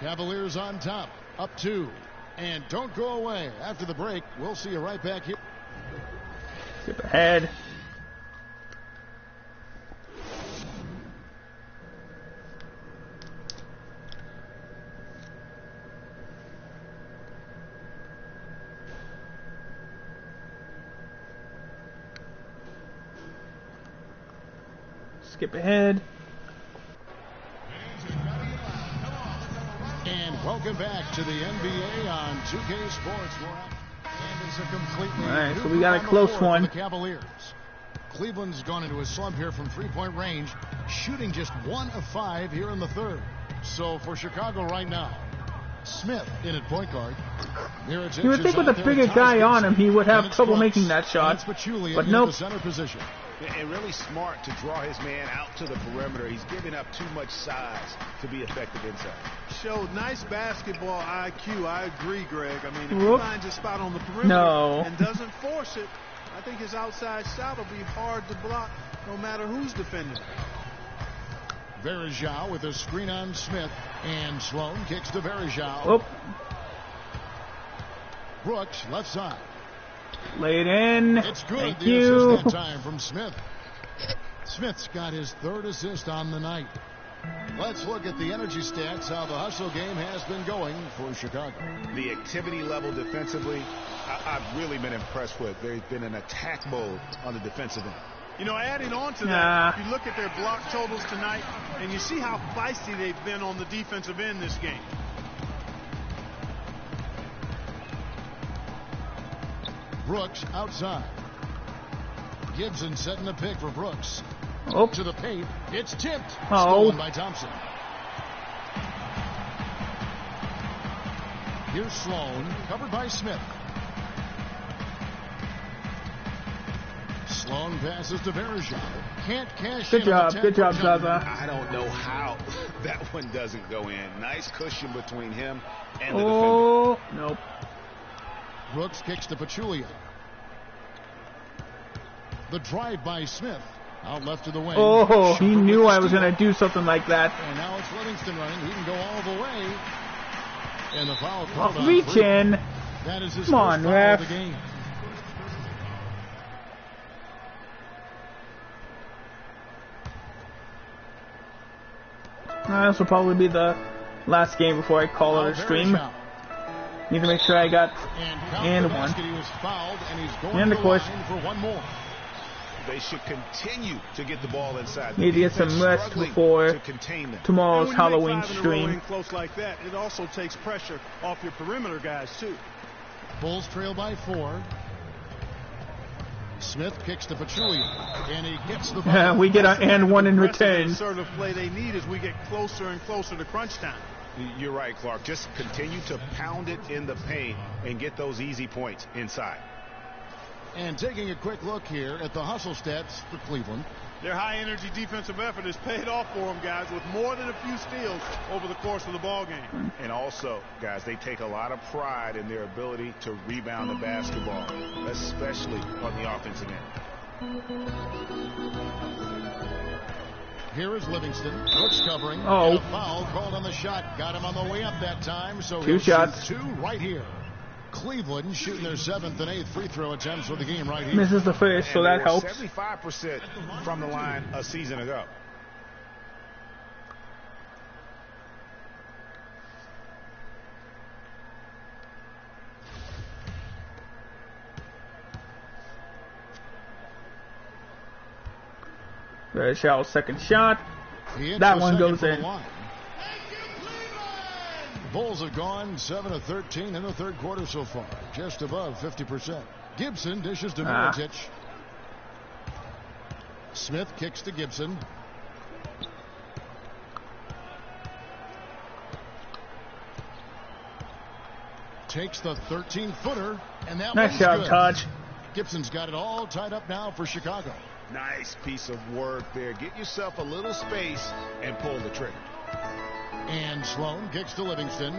Cavaliers on top, up 2. And don't go away. After the break, we'll see you right back here. Skip ahead. Skip ahead. And welcome back to the NBA on 2K Sports. And it's a completely Alright, so we got a close one. The Cavaliers. Cleveland's gone into a slump here from 3-point range, shooting just 1 of 5 here in the third. So for Chicago right now, Smith in at point guard. You would think with a bigger guy on him, he would have trouble making that shot. But nope. Center position. And really smart to draw his man out to the perimeter. He's giving up too much size to be effective inside. Showed nice basketball IQ. I agree, Greg. I mean, if he finds a spot on the perimeter and doesn't force it, I think his outside shot will be hard to block no matter who's defending. Verejao with a screen on Smith. And Sloan kicks to Verejao. Oh. Brooks, left side. Lay it in. It's good. Thank the you. Assist that time from Smith. Smith's got his 3rd assist on the night. Let's look at the energy stats, how the hustle game has been going for Chicago. The activity level defensively, I've really been impressed with. They've been in attack mode on the defensive end. You know, adding on to that, you look at their block totals tonight, and you see how feisty they've been on the defensive end this game. Brooks outside. Gibson setting the pick for Brooks. Oh. To the paint. It's tipped. Oh. Stolen by Thompson. Here's Sloan. Covered by Smith. Sloan passes to Verejao. Can't cash in. Good job, Zaza. I don't know how that one doesn't go in. Nice cushion between him and the defender. Nope. Brooks kicks to Pachulia. The drive by Smith. Out left of the wing. Oh, he knew I was going to do something like that. And now it's Livingston running. He can go all the way. And the foul called on. Reach in. That is his Come on, first foul ref. of the game. This will probably be the last game before I call it a stream. Need to make sure I got and one. And of course, for one more. They should continue to get the ball inside. Need to get some rest before tomorrow's Halloween stream. Close like that, it also takes pressure off your perimeter guys too. Bulls trail by 4. Smith kicks to Pachulia, and he gets the ball. We get an and one in return. The sort of play they need as we get closer and closer to crunch time. You're right, Clark. Just continue to pound it in the paint and get those easy points inside. And taking a quick look here at the hustle stats for Cleveland. Their high-energy defensive effort has paid off for them, guys, with more than a few steals over the course of the ball game. And also, guys, they take a lot of pride in their ability to rebound the basketball, especially on the offensive end. Here is Livingston. Brooks covering. Oh. And a foul called on the shot. Got him on the way up that time. So 2 shots. 2 right here. Cleveland shooting their 7th and 8th free throw attempts for the game right here. Misses the first, so that helps. 75% from the line a season ago. Shell's second shot. That one goes in. Bulls have gone 7 of 13 in the third quarter so far, just above 50%. Gibson dishes to Mirotic. Smith kicks to Gibson. Takes the 13-footer, and that nice job, good. Taj. Gibson's got it all tied up now for Chicago. Nice piece of work there. Get yourself a little space and pull the trigger. And Sloan kicks to Livingston.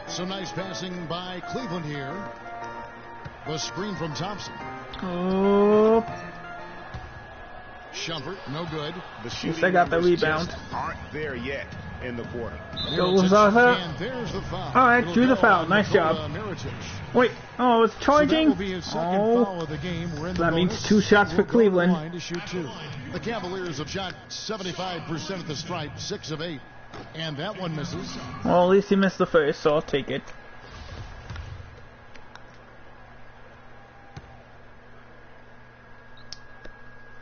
Some nice passing by Cleveland here. The screen from Thompson. Oh. Shumpert, no good. The shooting I got the rebound. Aren't there yet in the quarter. And there's the foul. All right, drew the foul. Nice job. Wait, oh, it's charging. So that will be his second foul of the game. We're in that the means 2 shots for Cleveland. To shoot 2. The Cavaliers have shot 75% at the stripe, 6 of 8, and that one misses. Well, at least he missed the first, so I'll take it.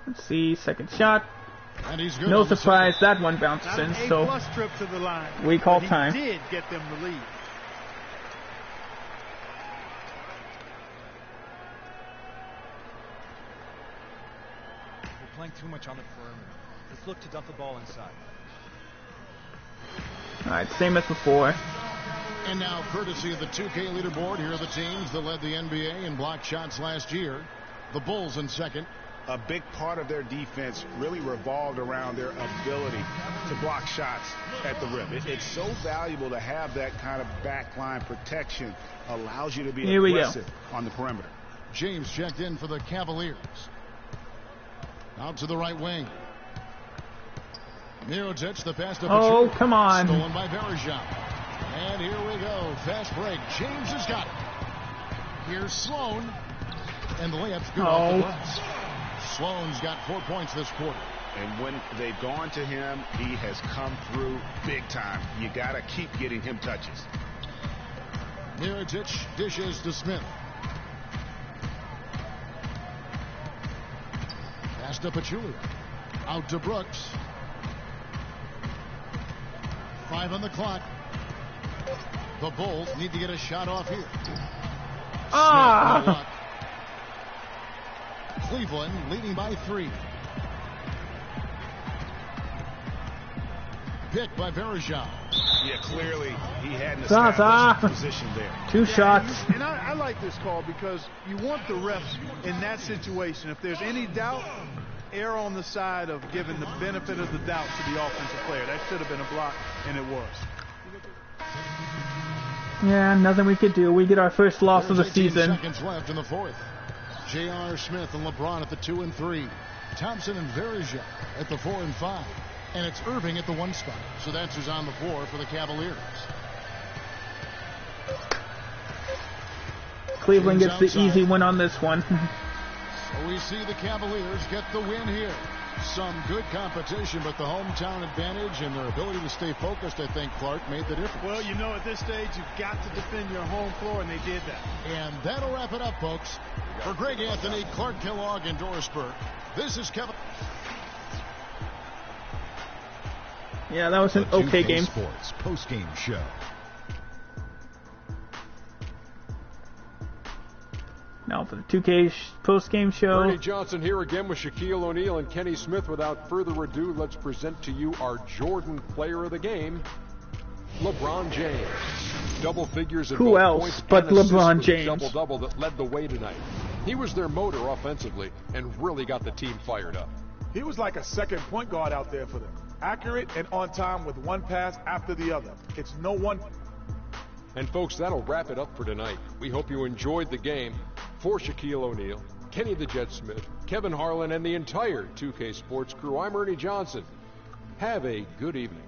Let's see, second shot. And he's good. No surprise, that one bounces in, so trip to the line, we call time. He did get them the lead. We're playing too much on the perimeter. Let's look to dump the ball inside. Alright, same as before. And now, courtesy of the 2K leaderboard, here are the teams that led the NBA in block shots last year. The Bulls in second. A big part of their defense really revolved around their ability to block shots at the rim. It's so valuable to have that kind of backline protection. Allows you to be aggressive on the perimeter. James checked in for the Cavaliers. Out to the right wing. Mirotic, the pass to Oh, Pachulia. come on. Stolen by Bergeron. And here we go. Fast break. James has got it. Here's Sloan. And the layup's good off the glass. Sloan's got 4 points this quarter. And when they've gone to him, he has come through big time. You got to keep getting him touches. Mirotic dishes to Smith. Pass to Pachulia. Out to Brooks. 5 on the clock. The Bulls need to get a shot off here. Ah! Cleveland leading by 3. Picked by Bergeron. Yeah, clearly he had an established position there. 2 shots. And I like this call because you want the refs in that situation. If there's any doubt, err on the side of giving the benefit of the doubt to the offensive player. That should have been a block, and it was. Yeah, nothing we could do. We get our first loss of the season. Seconds left in the fourth. J.R. Smith and LeBron at the 2 and 3. Thompson and Verja at the 4 and 5. And it's Irving at the 1 spot. So that's who's on the floor for the Cavaliers. Cleveland gets the easy win on this one. We see the Cavaliers get the win here. Some good competition, but the hometown advantage and their ability to stay focused, I think, Clark, made the difference. Well, you know, at this stage, you've got to defend your home floor, and they did that. And that'll wrap it up, folks. For Greg Anthony, Clark Kellogg, and Doris Burke, this is Kevin. Yeah, that was an okay game. Sports post-game show. Now for the 2K post-game show. Ernie Johnson here again with Shaquille O'Neal and Kenny Smith. Without further ado, let's present to you our Jordan player of the game, LeBron James. Double figures in Who else points but and assists LeBron with James? a double-double that led the way tonight. He was their motor offensively and really got the team fired up. He was like a second point guard out there for them. Accurate and on time with one pass after the other. It's no one. And folks, that'll wrap it up for tonight. We hope you enjoyed the game. For Shaquille O'Neal, Kenny the Jet Smith, Kevin Harlan, and the entire 2K Sports crew, I'm Ernie Johnson. Have a good evening.